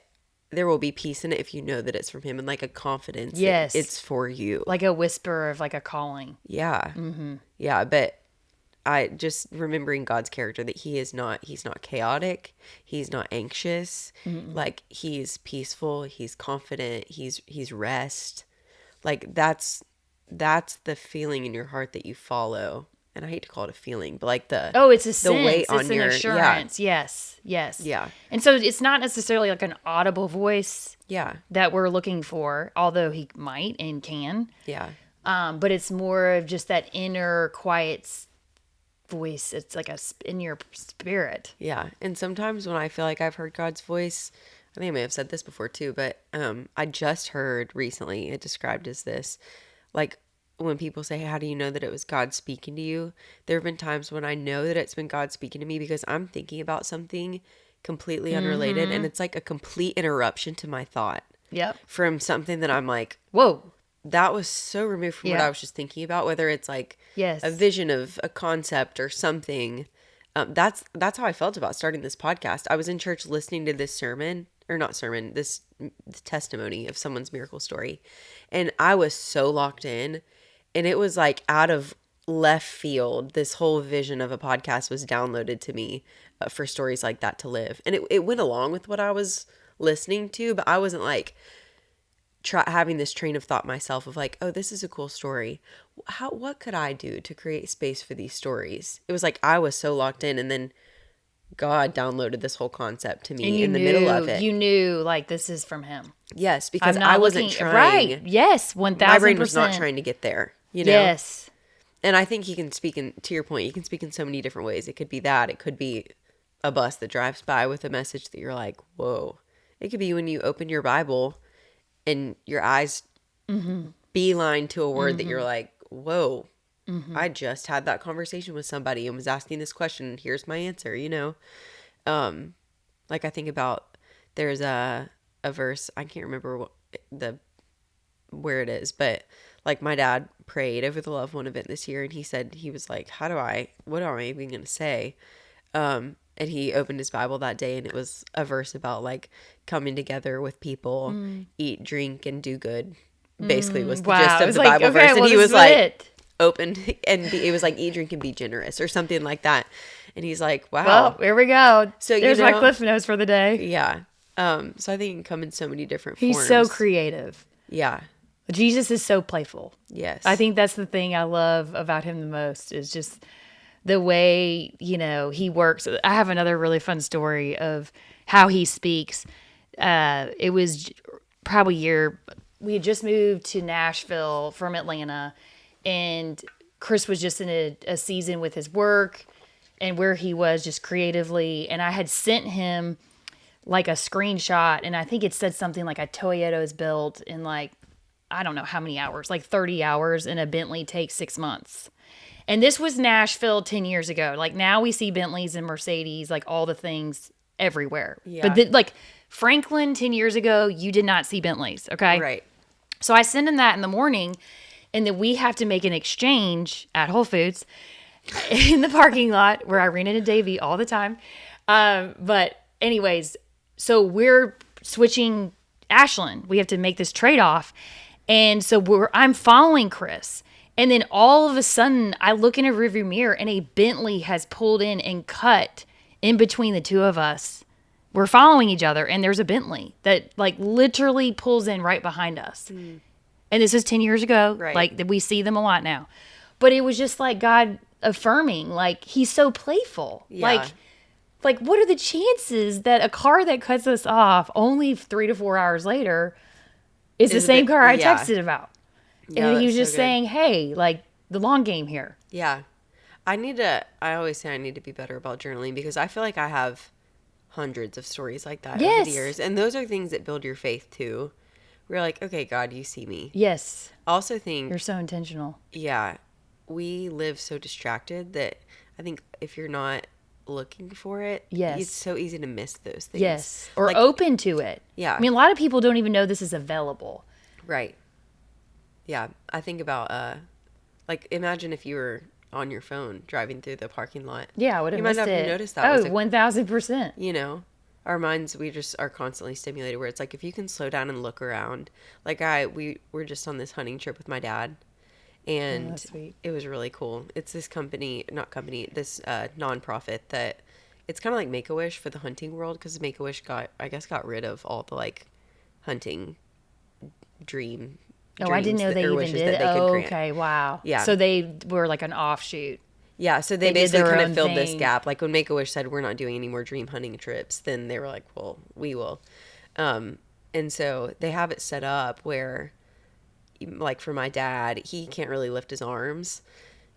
there will be peace in it if you know that it's from him and like a confidence. Yes. It's for you. Like a whisper of like a calling. Yeah. Yeah. But I just remembering God's character, that he's not chaotic. He's not anxious. Like he's peaceful. He's confident. He's rest. Like that's the feeling in your heart that you follow. And I hate to call it a feeling, but like it's a sense. weight It's on an your assurance. Yes. Yeah. And so it's not necessarily like an audible voice Yeah. that we're looking for, although he might and can. Yeah. But it's more of just that inner quiet voice. It's like in your spirit. Yeah. And sometimes when I feel like I've heard God's voice, I think I may have said this before too, but I just heard recently it described as this, like when people say, how do you know that it was God speaking to you? There have been times when I know that it's been God speaking to me because I'm thinking about something completely unrelated and it's like a complete interruption to my thought. Yep. From something that I'm like, whoa, that was so removed from what I was just thinking about, whether it's like a vision of a concept or something. That's how I felt about starting this podcast. I was in church listening to this this testimony of someone's miracle story. And I was so locked in, and it was like out of left field. This whole vision of a podcast was downloaded to me for stories like that to live. And it went along with what I was listening to, but I wasn't like having this train of thought myself of like, oh, this is a cool story. What could I do to create space for these stories? It was like I was so locked in, and then God downloaded this whole concept to me in the middle of it. You knew like this is from him. Yes, because I wasn't trying. Right. Yes, 1,000%. My brain was not trying to get there, you know? Yes. And I think he can speak to your point, you can speak in so many different ways. It could be that. It could be a bus that drives by with a message that you're like, whoa. It could be when you open your Bible and your eyes beeline to a word that you're like, whoa, I just had that conversation with somebody and was asking this question, and here's my answer, you know? Like I think about, there's a verse, I can't remember where it is, but like my dad prayed over the loved one event this year, and he was like, what am I even going to say? And he opened his Bible that day, and it was a verse about like coming together with people, eat, drink, and do good. Basically was the gist of the Bible verse. And he was like, opened, and it was like, eat, drink, and be generous or something like that. And he's like, wow. Well, here we go. So there's my Cliff Notes for the day. Yeah. So I think it can come in so many different forms. He's so creative. Yeah. Jesus is so playful. Yes. I think that's the thing I love about him the most, is just the way, he works. I have another really fun story of how he speaks. It was probably we had just moved to Nashville from Atlanta, and Chris was just in a season with his work and where he was just creatively. And I had sent him like a screenshot, and I think it said something like a Toyota's built in like, I don't know how many hours, like 30 hours, and a Bentley takes 6 months. And this was Nashville 10 years ago. Like now we see Bentleys and Mercedes, like all the things everywhere. Yeah. But like Franklin 10 years ago, you did not see Bentleys. Okay. Right. So I send him that in the morning, and then we have to make an exchange at Whole Foods in the parking lot where I ran into Davey all the time. But anyways, so we're switching Ashland. We have to make this trade off. And so I'm following Chris. And then all of a sudden, I look in a rearview mirror and a Bentley has pulled in and cut in between the two of us. We're following each other, and there's a Bentley that like literally pulls in right behind us. Mm. And this is 10 years ago. Right. Like we see them a lot now. But it was just like God affirming, like he's so playful. Yeah. Like what are the chances that a car that cuts us off only 3 to 4 hours later is the same car I texted about? Yeah, and he was just saying, hey, like the long game here. Yeah. I always say I need to be better about journaling because I feel like I have hundreds of stories like that over the years. And those are things that build your faith too. We're like, okay, God, you see me. Yes. I also think you're so intentional. Yeah. We live so distracted that I think if you're not looking for it, it's so easy to miss those things. Yes. Or like, open to it. Yeah. I mean, a lot of people don't even know this is available. Right. Yeah. I think about, like, imagine if you were on your phone driving through the parking lot. Yeah, I would have missed it. You might not have noticed that. 1,000%. You know, our minds, we just are constantly stimulated where it's like, if you can slow down and look around, like we were just on this hunting trip with my dad. And it was really cool. It's this this nonprofit that it's kind of like Make-A-Wish for the hunting world because Make-A-Wish got rid of all the like hunting dreams. Oh, I didn't know they even did. Okay, wow. Yeah. So they were like an offshoot. Yeah, so they basically kind of filled this gap. Like when Make-A-Wish said we're not doing any more dream hunting trips, then they were like, well, we will. And so they have it set up where, like for my dad, he can't really lift his arms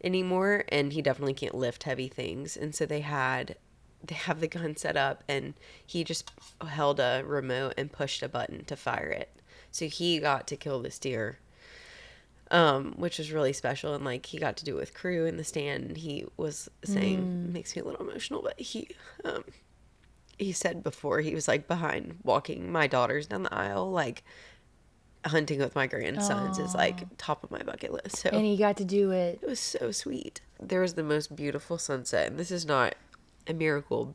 anymore, and he definitely can't lift heavy things. And so they have the gun set up, and he just held a remote and pushed a button to fire it. So he got to kill this deer, which was really special. And like he got to do it with crew in the stand. And he was saying, makes me a little emotional, but he said before he was like behind walking my daughters down the aisle, like hunting with my grandsons is like top of my bucket list. So and he got to do it. It was so sweet. There was the most beautiful sunset, and this is not a miracle,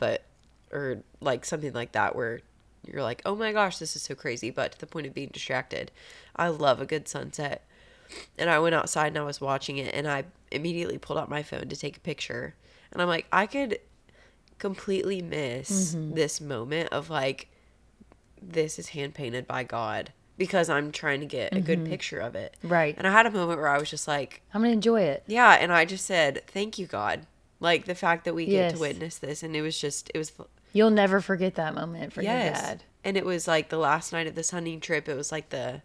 or like something like that where you're like, oh my gosh, this is so crazy, but to the point of being distracted. I love a good sunset. And I went outside and I was watching it, and I immediately pulled out my phone to take a picture. And I'm like, I could completely miss this moment of like, this is hand painted by God because I'm trying to get a good picture of it. Right. And I had a moment where I was just like, I'm going to enjoy it. Yeah. And I just said, thank you, God. Like the fact that we get to witness this. And it was you'll never forget that moment for your dad. And it was like the last night of this hunting trip. It was like the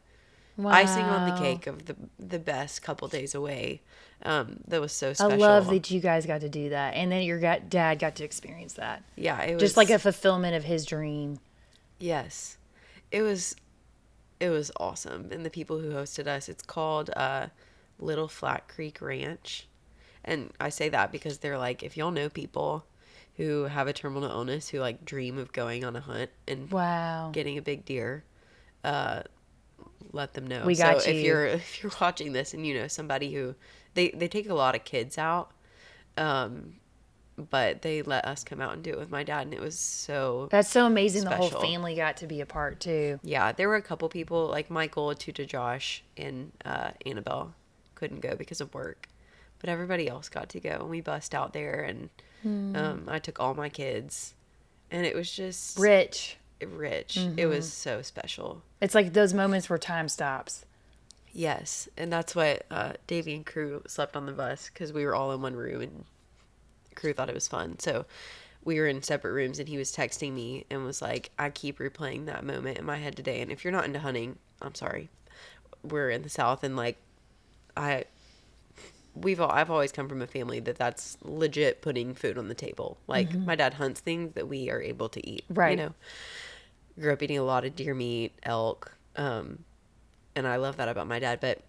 icing on the cake of the best couple days away. That was so special. I love that you guys got to do that. And then your dad got to experience that. Yeah. It was just like a fulfillment of his dream. Yes. It was awesome. And the people who hosted us, it's called Little Flat Creek Ranch. And I say that because they're like, if y'all know people who have a terminal illness who like dream of going on a hunt and getting a big deer, let them know. We got you. If you're watching this and you know somebody who they take a lot of kids out, but they let us come out and do it with my dad, and it was that's so amazing. Special. The whole family got to be a part too. Yeah, there were a couple people like Michael, Tuta, Josh, and Annabelle couldn't go because of work, but everybody else got to go, and we bussed out there, and I took all my kids, and it was just rich. It was so special. It's like those moments where time stops. Yes, and that's what Davey and crew slept on the bus because we were all in one room, and crew thought it was fun. So we were in separate rooms, and he was texting me and was like, I keep replaying that moment in my head today. And if you're not into hunting, I'm sorry. We're in the South, and like, I I've always come from a family that's legit putting food on the table. Like, my dad hunts things that we are able to eat. Right. You know, grew up eating a lot of deer meat, elk, and I love that about my dad. But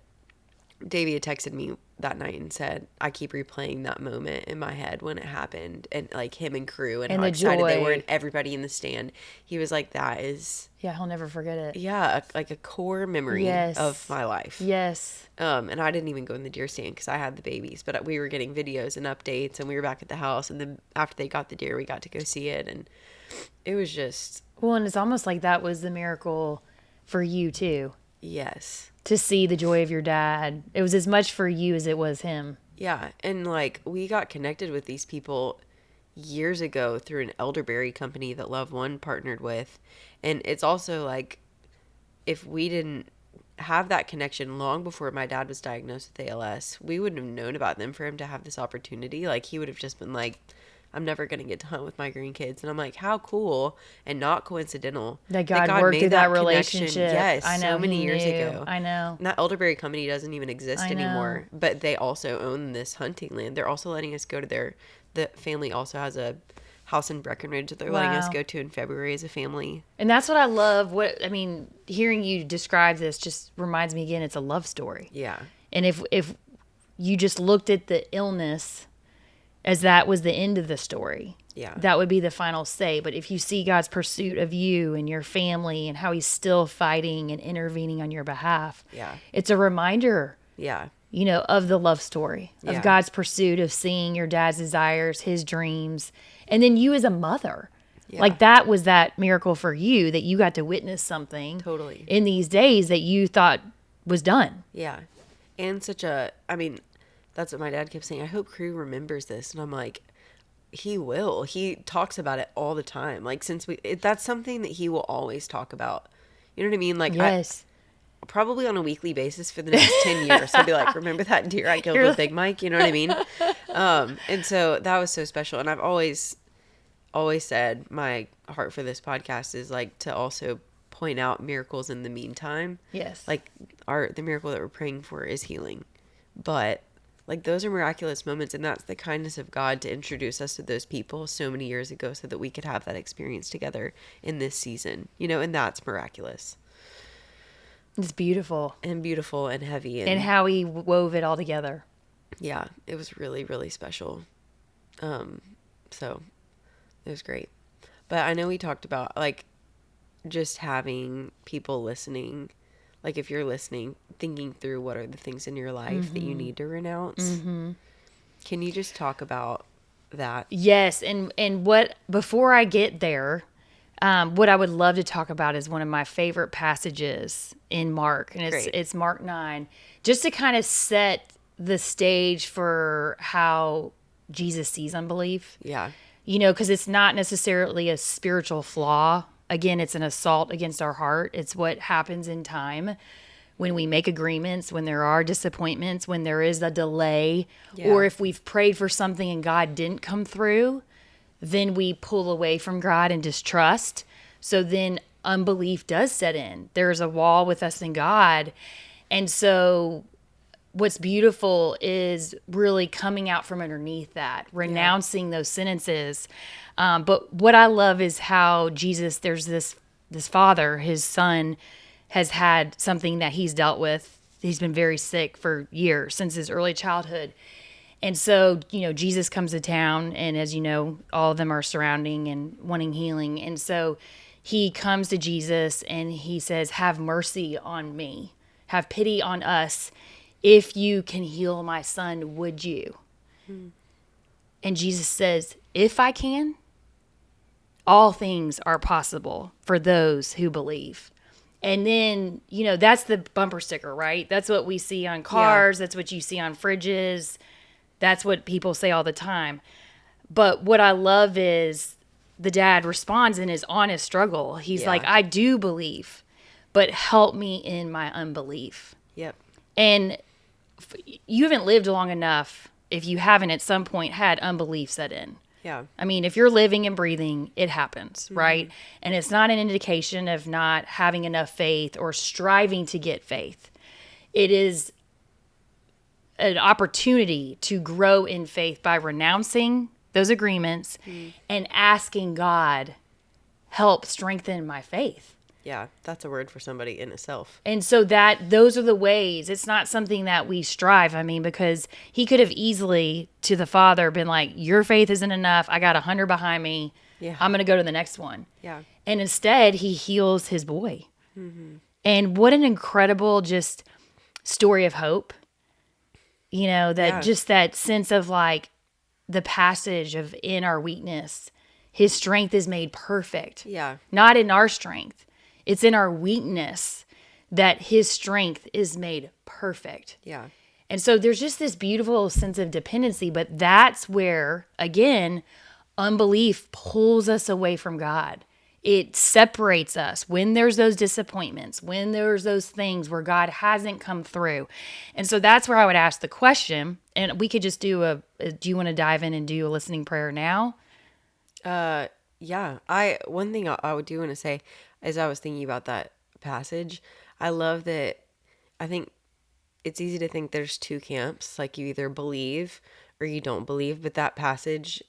Davey had texted me that night and said, I keep replaying that moment in my head when it happened, and like him and crew, and And how the excited they joy. were, and everybody in the stand. He was like, that is, Yeah, he'll never forget it. yeah, like a core memory Yes. of my life. Yes. And I didn't even go in the deer stand because I had the babies, but we were getting videos and updates, and we were back at the house, and then after they got the deer, we got to go see it, and it was just, Well, and it's almost like that was the miracle for you too, yes. to see the joy of your dad. It was as much for you as it was him. Yeah, and like, we got connected with these people years ago through an elderberry company that Love One partnered with. And it's also like, if we didn't have that connection long before my dad was diagnosed with ALS, we wouldn't have known about them. For him to have this opportunity, like, he would have just been like, I'm never going to get to hunt with my grandkids. And I'm like, how cool and not coincidental That God worked through that connection. relationship. Yes, I know, so many he years knew. ago. I know. And that elderberry company doesn't even exist I know. anymore, but they also own this hunting land. They're also letting us go to the family also has a house in Breckenridge that they're letting us Wow. go to in February as a family. And that's what I love. Hearing you describe this just reminds me again, it's a love story. Yeah. And if you just looked at the illness as that was the end of the story, Yeah. that would be the final say. But if you see God's pursuit of you and your family and how he's still fighting and intervening on your behalf, Yeah. it's a reminder, Yeah. of the love story, of Yeah. God's pursuit of seeing your dad's desires, his dreams, and then you as a mother. Yeah. Like, that was that miracle for you, that you got to witness something Totally. in these days that you thought was done. Yeah. And that's what my dad kept saying. I hope crew remembers this. And I'm like, he will. He talks about it all the time. Like, that's something that he will always talk about. You know what I mean? Like, Yes. probably on a weekly basis for the next 10 years. He'll be like, remember that deer I killed with Big Mike? You know what I mean? And so that was so special. And I've always said my heart for this podcast is like to also point out miracles in the meantime. Yes. Like, the miracle that we're praying for is healing. But like, those are miraculous moments, and that's the kindness of God to introduce us to those people so many years ago so that we could have that experience together in this season, and that's miraculous. It's beautiful. And beautiful and heavy. And how he wove it all together. Yeah, it was really, really special. So it was great. But I know we talked about, like, just having people listening, like, if you're listening, thinking through what are the things in your life that you need to renounce. Mm-hmm. Can you just talk about that? Yes. And before I get there, what I would love to talk about is one of my favorite passages in Mark, and it's Mark 9, just to kind of set the stage for how Jesus sees unbelief. Yeah. Because it's not necessarily a spiritual flaw. Again, it's an assault against our heart. It's what happens in time when we make agreements, when there are disappointments, when there is a delay, or if we've prayed for something and God didn't come through, then we pull away from God and distrust. So then unbelief does set in. There's a wall with us and God. And so what's beautiful is really coming out from underneath that, renouncing those sentences. But what I love is how Jesus, there's this father, his son has had something that he's dealt with. He's been very sick for years, since his early childhood. And so, Jesus comes to town, and as you know, all of them are surrounding and wanting healing. And so he comes to Jesus and he says, have mercy on me, have pity on us. If you can heal my son, would you? And Jesus says, if I can, all things are possible for those who believe. And then, that's the bumper sticker, right? That's what we see on cars. Yeah. That's what you see on fridges. That's what people say all the time. But what I love is the dad responds in his honest struggle. He's like, I do believe, but help me in my unbelief. Yep. And you haven't lived long enough if you haven't at some point had unbelief set in. Yeah. I mean, if you're living and breathing, it happens, right? And it's not an indication of not having enough faith or striving to get faith. It is an opportunity to grow in faith by renouncing those agreements and asking God, help strengthen my faith. Yeah, that's a word for somebody in itself. And so those are the ways. It's not something that we strive. I mean, because he could have easily to the Father been like, your faith isn't enough. I got 100 behind me. Yeah. I'm going to go to the next one. Yeah. And instead he heals his boy. And what an incredible just story of hope. You know, that just that sense of like the passage of in our weakness, his strength is made perfect. Yeah. Not in our strength. It's in our weakness that his strength is made perfect. Yeah. And so there's just this beautiful sense of dependency, but that's where, again, unbelief pulls us away from God. It separates us when there's those disappointments, when there's those things where God hasn't come through. And so that's where I would ask the question, and we could just do do you want to dive in and do a listening prayer now? Yeah. One thing I would do want to say, as I was thinking about that passage, I love that. I think it's easy to think there's two camps, like you either believe or you don't believe, but that passage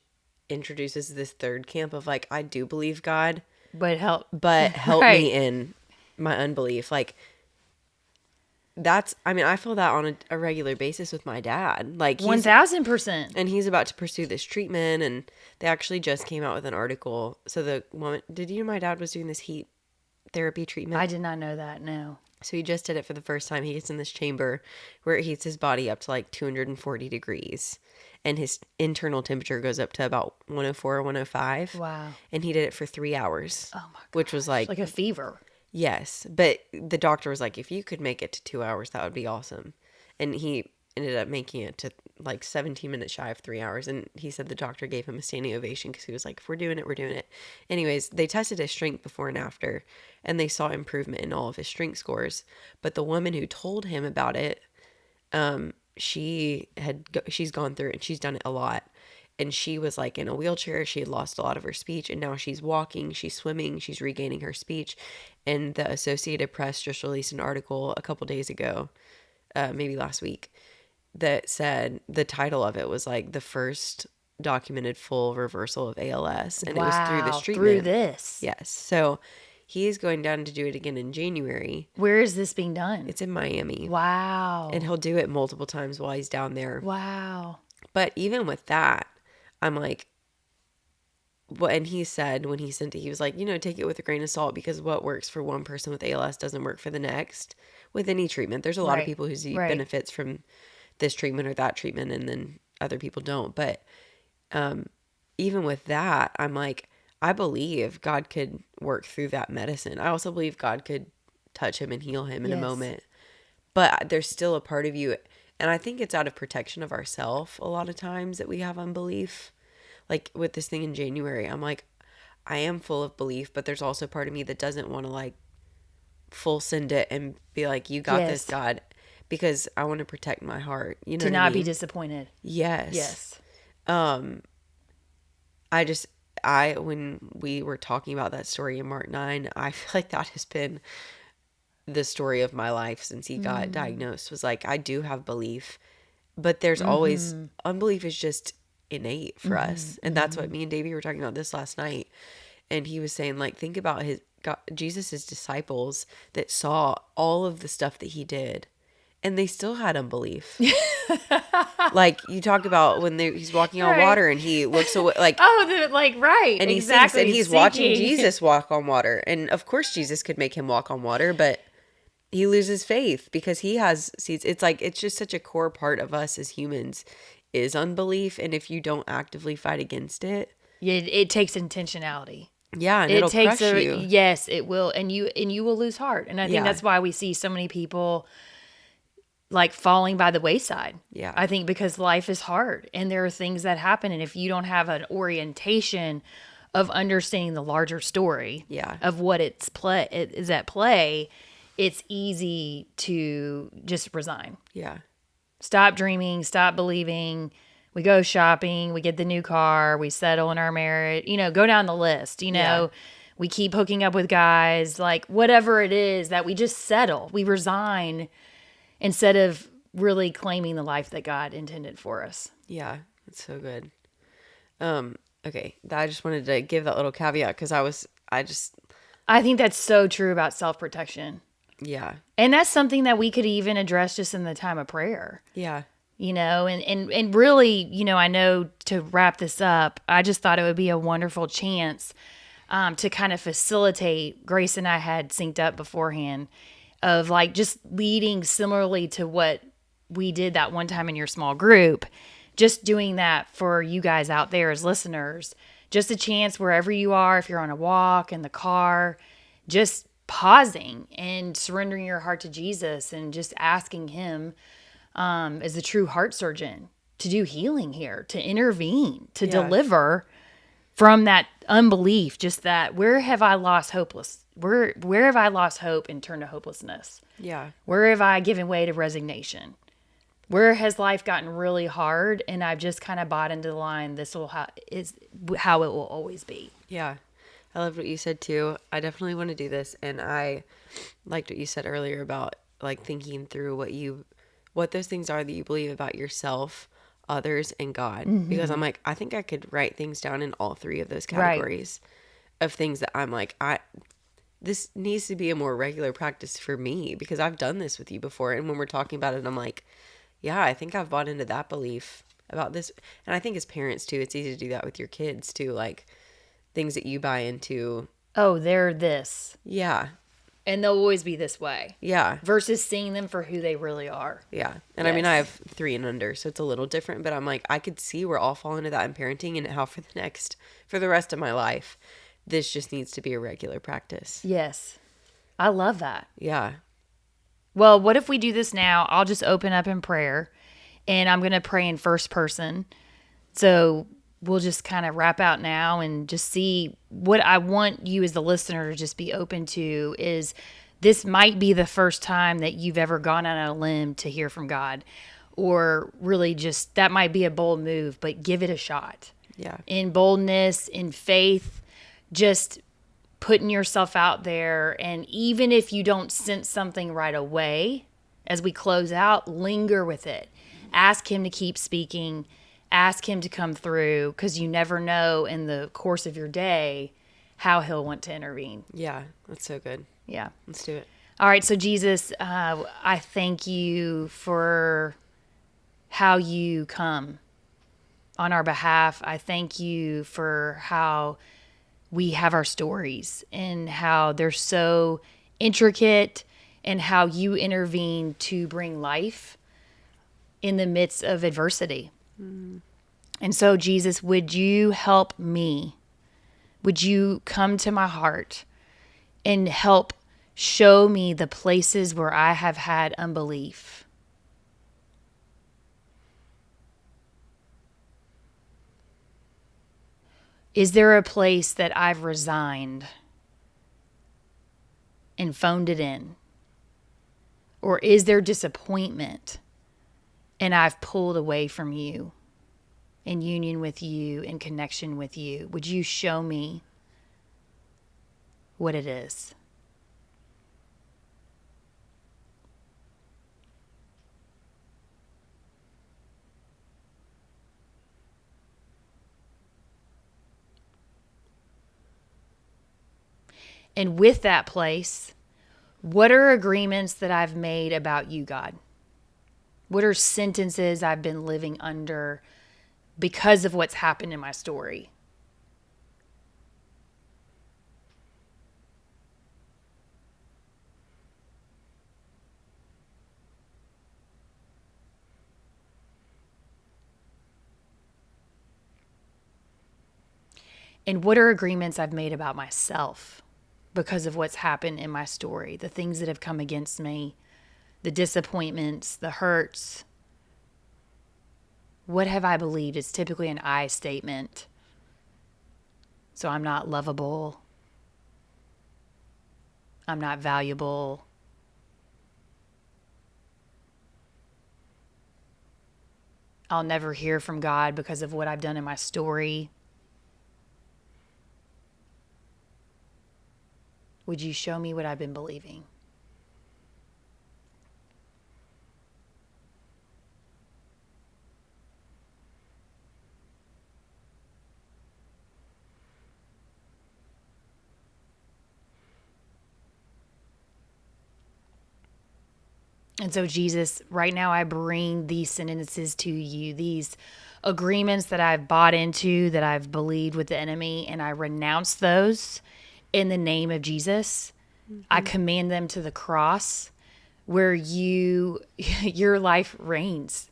introduces this third camp of like, I do believe God, But help right. me in my unbelief. Like I feel that on a regular basis with my dad. Like 1,000%. And he's about to pursue this treatment, and they actually just came out with an article. So the woman, did you know my dad was doing this heat therapy treatment? I did not know that, no. So he just did it for the first time. He gets in this chamber where it heats his body up to like 240 degrees. And his internal temperature goes up to about 104 or 105. Wow. And he did it for 3 hours. Oh my god. Which was like a fever. Yes. But the doctor was like, if you could make it to 2 hours, that would be awesome. And he ended up making it to like 17 minutes shy of 3 hours. And he said the doctor gave him a standing ovation because he was like, if we're doing it, we're doing it. Anyways, they tested his strength before and after, and they saw improvement in all of his strength scores. But the woman who told him about it, she's gone through it and she's done it a lot. And she was like in a wheelchair. She had lost a lot of her speech, and now she's walking, she's swimming, she's regaining her speech. And the Associated Press just released an article a couple days ago, maybe last week, that said the title of it was like the first documented full reversal of ALS. And it was through this treatment. Through this. Yes. So he's going down to do it again in January. Where is this being done? It's in Miami. Wow. And he'll do it multiple times while he's down there. Wow. But even with that, I'm like, well, and he said when he sent it, he was like, take it with a grain of salt, because what works for one person with ALS doesn't work for the next with any treatment. There's a lot of people who see benefits from this treatment or that treatment, and then other people don't. But even with that, I'm like, I believe God could work through that medicine. I also believe God could touch him and heal him in a moment. But there's still a part of you, and I think it's out of protection of ourselves a lot of times that we have unbelief. Like with this thing in January, I'm like, I am full of belief, but there's also part of me that doesn't want to like full send it and be like, you got this, God, because I want to protect my heart. You know, to not be disappointed. Yes. When we were talking about that story in Mark 9, I feel like that has been the story of my life since he got diagnosed. Was like, I do have belief, but there's always unbelief is just innate for us. And that's what me and Davey were talking about this last night. And he was saying, like, think about Jesus's disciples that saw all of the stuff that he did, and they still had unbelief. Like you talk about when he's walking on water and he looks away, like, right. And he thinks that he's watching Jesus walk on water. And of course Jesus could make him walk on water, but he loses faith because he sees. It's like, it's just such a core part of us as humans is unbelief. And if you don't actively fight against it, it takes intentionality. Yeah, and it'll crush you. Yes, it will, and you will lose heart. And I think that's why we see so many people like falling by the wayside. Yeah, I think because life is hard, and there are things that happen, and if you don't have an orientation of understanding the larger story, of what it is at play, it's easy to just resign. Yeah. Stop dreaming, stop believing, We go shopping, we get the new car, we settle in our marriage, go down the list, Yeah. we keep hooking up with guys, like whatever it is that we just settle, we resign instead of really claiming the life that God intended for us. Yeah. That's so good. Okay. I just wanted to give that little caveat because I think that's so true about self-protection. yeah. And that's something that we could even address just in the time of prayer. Yeah. And really, I know to wrap this up, I just thought it would be a wonderful chance to kind of facilitate. Grace and I had synced up beforehand of like just leading similarly to what we did that one time in your small group, just doing that for you guys out there as listeners, just a chance wherever you are, if you're on a walk in the car, just pausing and surrendering your heart to Jesus and just asking him as the true heart surgeon to do healing here, to intervene, to deliver from that unbelief, just that where have I lost hopeless? Where have I lost hope and turned to hopelessness? Yeah. Where have I given way to resignation? Where has life gotten really hard and I've just kind of bought into the line, is how it will always be. Yeah. I loved what you said too. I definitely want to do this. And I liked what you said earlier about like thinking through what those things are that you believe about yourself, others, and God. Because I'm like, I think I could write things down in all three of those categories of things that I'm like, this needs to be a more regular practice for me because I've done this with you before. And when we're talking about it, I'm like, yeah, I think I've bought into that belief about this. And I think as parents too, it's easy to do that with your kids too. Like things that you buy into. Oh, they're this. Yeah. And they'll always be this way. Yeah. Versus seeing them for who they really are. Yeah. And I mean, I have 3 and under, so it's a little different, but I'm like, I could see we're all fall into that in parenting and how for the rest of my life, this just needs to be a regular practice. Yes. I love that. Yeah. Well, what if we do this now? I'll just open up in prayer and I'm going to pray in first person. So we'll just kind of wrap out now and just see what I want you as the listener to just be open to is this might be the first time that you've ever gone out on a limb to hear from God, or really just that might be a bold move, but give it a shot. Yeah. In boldness, in faith, just putting yourself out there. And even if you don't sense something right away, as we close out, linger with it. Ask him to keep speaking. Ask him to come through, because you never know in the course of your day how he'll want to intervene. Yeah. That's so good. Yeah. Let's do it. All right. So Jesus, I thank you for how you come on our behalf. I thank you for how we have our stories and how they're so intricate and how you intervene to bring life in the midst of adversity. And so, Jesus, would you help me? Would you come to my heart and help show me the places where I have had unbelief? Is there a place that I've resigned and phoned it in? Or is there disappointment and I've pulled away from you, in union with you, in connection with you? Would you show me what it is? And with that place, what are agreements that I've made about you, God? What are sentences I've been living under because of what's happened in my story? And what are agreements I've made about myself because of what's happened in my story, the things that have come against me, the disappointments, the hurts? What have I believed? It's typically an I statement. So I'm not lovable. I'm not valuable. I'll never hear from God because of what I've done in my story. Would you show me what I've been believing? And so, Jesus, right now I bring these sentences to you, these agreements that I've bought into, that I've believed with the enemy, and I renounce those in the name of Jesus. I command them to the cross where your life reigns,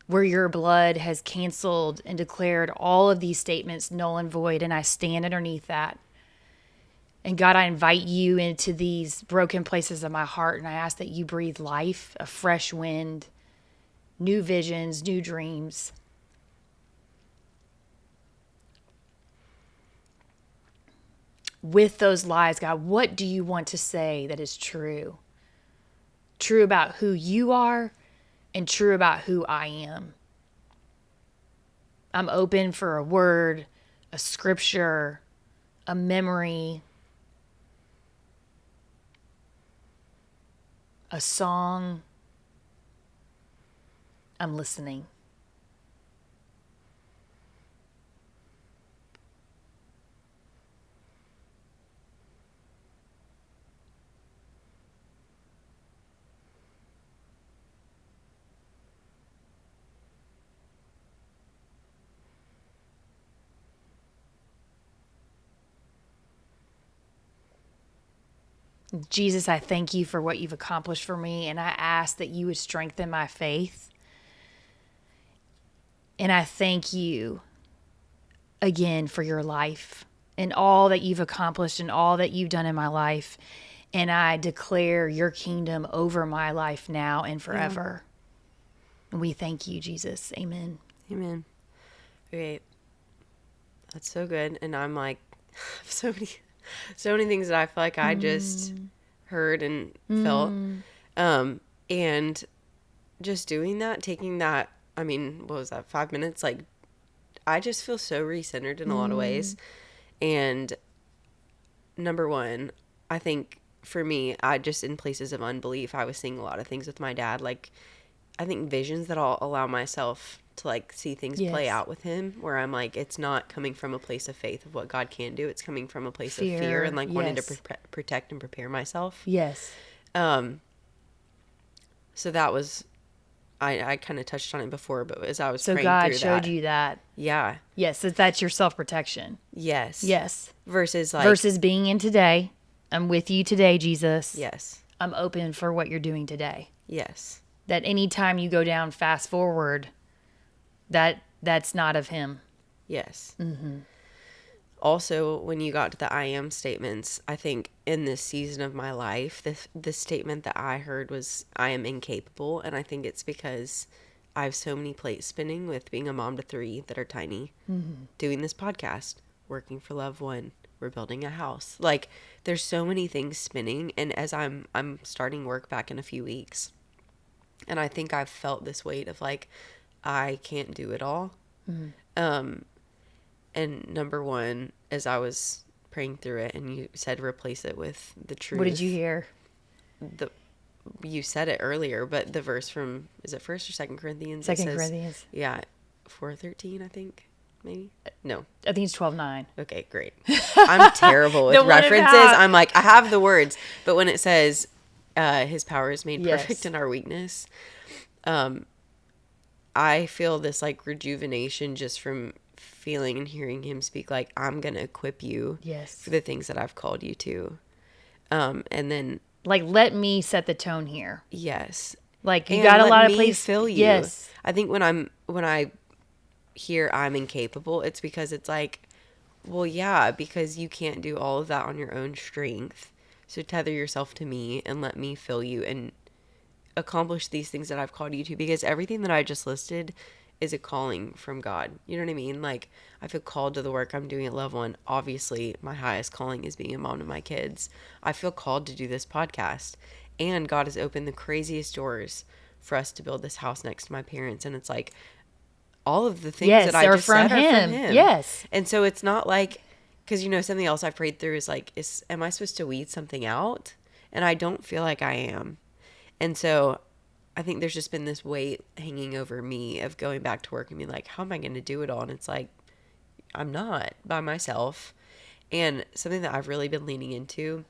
where your blood has canceled and declared all of these statements null and void, and I stand underneath that. And God, I invite you into these broken places of my heart, and I ask that you breathe life, a fresh wind, new visions, new dreams. With those lies, God, what do you want to say that is true? True about who you are and true about who I am. I'm open for a word, a scripture, a memory, a song. I'm listening. Jesus, I thank you for what you've accomplished for me, and I ask that you would strengthen my faith. And I thank you again for your life and all that you've accomplished and all that you've done in my life. And I declare your kingdom over my life now and forever. And we thank you, Jesus. Amen. Amen. Okay. That's so good. And I'm like, so many things that I feel like I just heard and felt. And just doing that, taking that, I mean, what was that, 5 minutes? Like, I just feel so recentered in a lot of ways. And number one, I think for me, I just, in places of unbelief, I was seeing a lot of things with my dad. Like, I think visions that I'll allow myself to, like, see things play out with him, where I'm like, it's not coming from a place of faith of what God can do. It's coming from a place of fear and, like, wanting to protect and prepare myself. Yes. So that was, I kind of touched on it before, but as I was praying God through showed that, you that. Yeah. Yes, that's your self-protection. Yes. Yes. Versus being in today. I'm with you today, Jesus. Yes. I'm open for what you're doing today. Yes. That anytime you go down fast forward, that's not of him. Yes. Also, when you got to the I am statements, I think in this season of my life, the statement that I heard was, I am incapable. And I think it's because I have so many plates spinning with being a mom to 3 that are tiny, doing this podcast, working for Love One, we're building a house. Like, there's so many things spinning. And as I'm starting work back in a few weeks, and I think I've felt this weight of, like, I can't do it all. And number one, as I was praying through it, and you said replace it with the truth. What did you hear? You said it earlier, but the verse from, is it 1st or 2nd Corinthians? Second Corinthians. Yeah, 4:13, I think, maybe. No. I think it's 12:9. Okay, great. I'm terrible with references. I'm like, I have the words, but when it says, his power is made perfect in our weakness, I feel this, like, rejuvenation just from feeling and hearing him speak, like, I'm gonna equip you for the things that I've called you to, and then, like, let me set the tone here. Yes, like, you got a lot of places. Fill you. Yes, I think when I hear I'm incapable, it's because it's like, well, yeah, because you can't do all of that on your own strength, so tether yourself to me and let me fill you and accomplish these things that I've called you to, because everything that I just listed is a calling from God. You know what I mean? Like, I feel called to the work I'm doing at Love One. Obviously, my highest calling is being a mom to my kids. I feel called to do this podcast. And God has opened the craziest doors for us to build this house next to my parents. And it's like all of the things Yes, that I they're just from said are from him. him. Yes. And so it's not like, because, you know, something else I prayed through is like, am I supposed to weed something out? And I don't feel like I am. And so I think there's just been this weight hanging over me of going back to work and being like, how am I going to do it all? And it's like, I'm not by myself. And something that I've really been leaning into,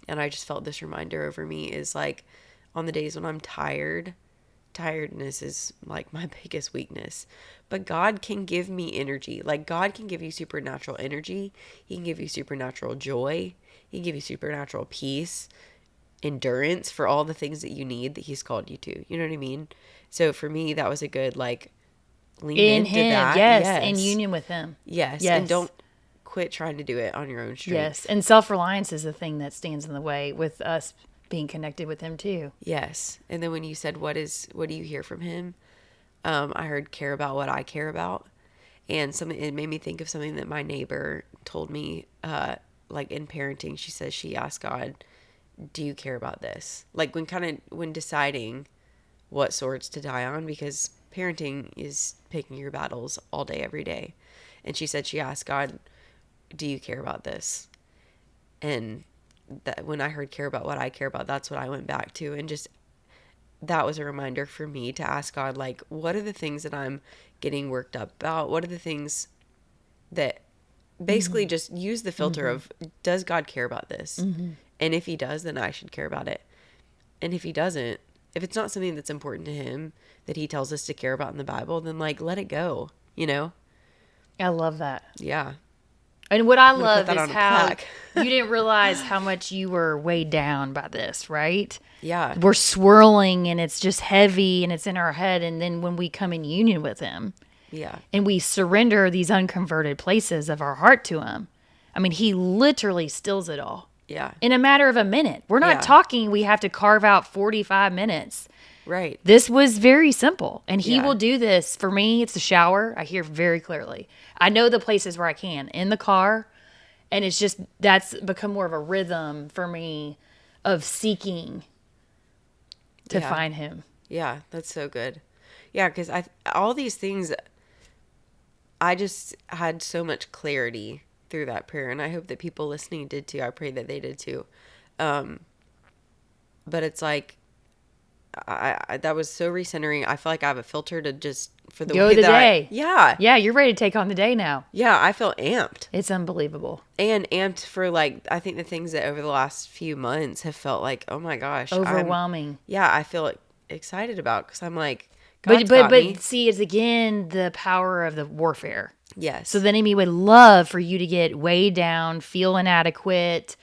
and I just felt this reminder over me, is like on the days when I'm tired, tiredness is like my biggest weakness. But God can give me energy. Like God can give you supernatural energy. He can give you supernatural joy. He can give you supernatural peace, endurance for all the things that you need that he's called you to. You know what I mean? So for me, that was a good like lean In into him. that. Yes. In Yes. union with him. Yes. And Yes. don't quit trying to do it on your own Yes. strength. And self-reliance is the thing that stands in the way with us being connected with him too. Yes. And then when you said, what do you hear from him? I heard care about what I care about. And it made me think of something that my neighbor told me, like in parenting. She says she asked God, do you care about this? Like when deciding what swords to die on, because parenting is picking your battles all day, every day. And she said she asked God, do you care about this? And that when I heard care about what I care about, that's what I went back to. And just that was a reminder for me to ask God, like, what are the things that I'm getting worked up about? What are the things that basically just use the filter of, does God care about this? And if he does, then I should care about it. And if he doesn't, if it's not something that's important to him that he tells us to care about in the Bible, then like let it go, you know? I love that. Yeah. And what I I'm gonna put love that is on a how plaque. you didn't realize how much you were weighed down by this, right? Yeah. We're swirling and it's just heavy and it's in our head. And then when we come in union with him Yeah. and we surrender these unconverted places of our heart to him, I mean, he literally stills it all Yeah. in a matter of a minute. We're not Yeah. talking, we have to carve out 45 minutes. Right. This was very simple. And he Yeah. will do this. For me, it's the shower. I hear very clearly. I know the places where I can. In the car. And it's just, that's become more of a rhythm for me of seeking to Yeah. find him. Yeah, that's so good. Yeah, because all these things, I just had so much clarity through that prayer, and I hope that people listening did too. I pray that they did too. But it's like, I that was so recentering. I feel like I have a filter to just for the Go way the that day. yeah, Yeah, you're ready to take on the day now. yeah. I feel amped It's unbelievable. and amped for like I think the things that over the last few months have felt like, oh my gosh, Overwhelming. I feel excited about because I'm like, God's got me. But see, it's again the power of the warfare. Yes. So the enemy would love for you to get weighed down, feel inadequate,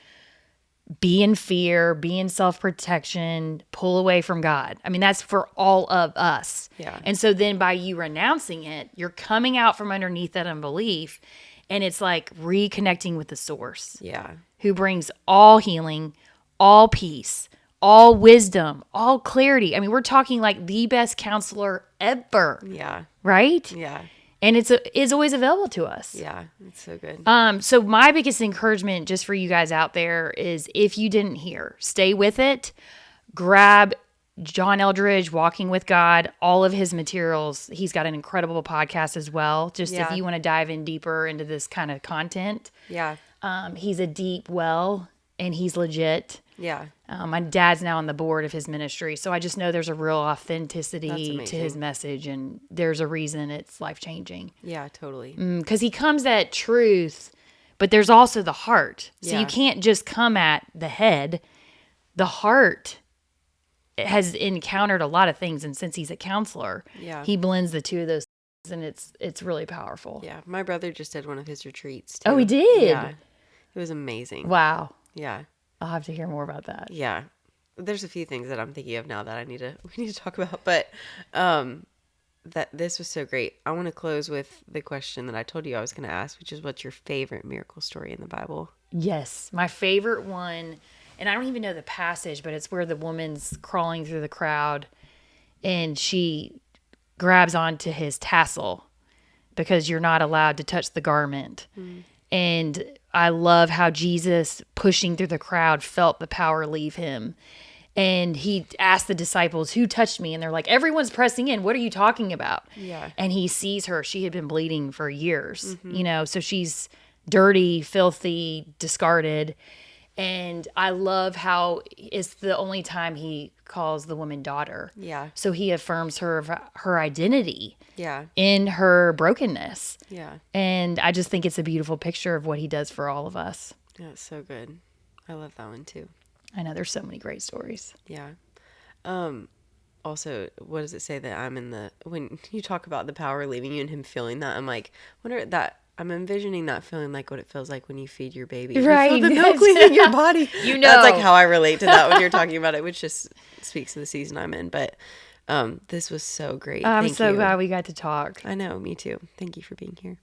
be in fear, be in self-protection, pull away from God. I mean, that's for all of us. Yeah. And so then by you renouncing it, you're coming out from underneath that unbelief, and it's like reconnecting with the source Yeah. who brings all healing, all peace, all wisdom, all clarity. I mean, we're talking like the best counselor ever, Yeah. right? Yeah. And it's always available to us. Yeah. It's so good. So my biggest encouragement just for you guys out there is if you didn't hear, stay with it. Grab John Eldridge, Walking with God, all of his materials. He's got an incredible podcast as well. Just if Yeah. you want to dive in deeper into this kind of content. Yeah. He's a deep well and he's legit. Yeah. My dad's now on the board of his ministry. So I just know there's a real authenticity That's to his amazing. message, and there's a reason it's life-changing. Yeah. Totally. Because he comes at truth, but there's also the heart. So Yeah. you can't just come at the head. The heart has encountered a lot of things, and since he's a counselor, Yeah. he blends the two of those things, and it's really powerful. Yeah. My brother just did one of his retreats. Oh, he too. did? Yeah. It was amazing. Wow. Yeah. I'll have to hear more about that. Yeah. There's a few things that I'm thinking of now that we need to talk about, but that this was so great. I want to close with the question that I told you I was going to ask, which is what's your favorite miracle story in the Bible? Yes. My favorite one, and I don't even know the passage, but it's where the woman's crawling through the crowd and she grabs onto his tassel because you're not allowed to touch the garment. And I love how Jesus, pushing through the crowd, felt the power leave him. And he asked the disciples, who touched me? And they're like, everyone's pressing in. What are you talking about? Yeah. And he sees her. She had been bleeding for years, so she's dirty, filthy, discarded. And I love how it's the only time he calls the woman daughter. Yeah. So he affirms her identity Yeah. in her brokenness. Yeah. And I just think it's a beautiful picture of what he does for all of us. Yeah, it's so good. I love that one too. I know there's so many great stories. Yeah. Also, what does it say that when you talk about the power leaving you and him feeling that, I'm like, I'm envisioning that feeling like what it feels like when you feed your baby. Right. You feel the milk leaving your body. That's like how I relate to that when you're talking about it, which just speaks to the season I'm in. But this was so great. I'm Thank so you. glad we got to talk. I know, me too. Thank you for being here.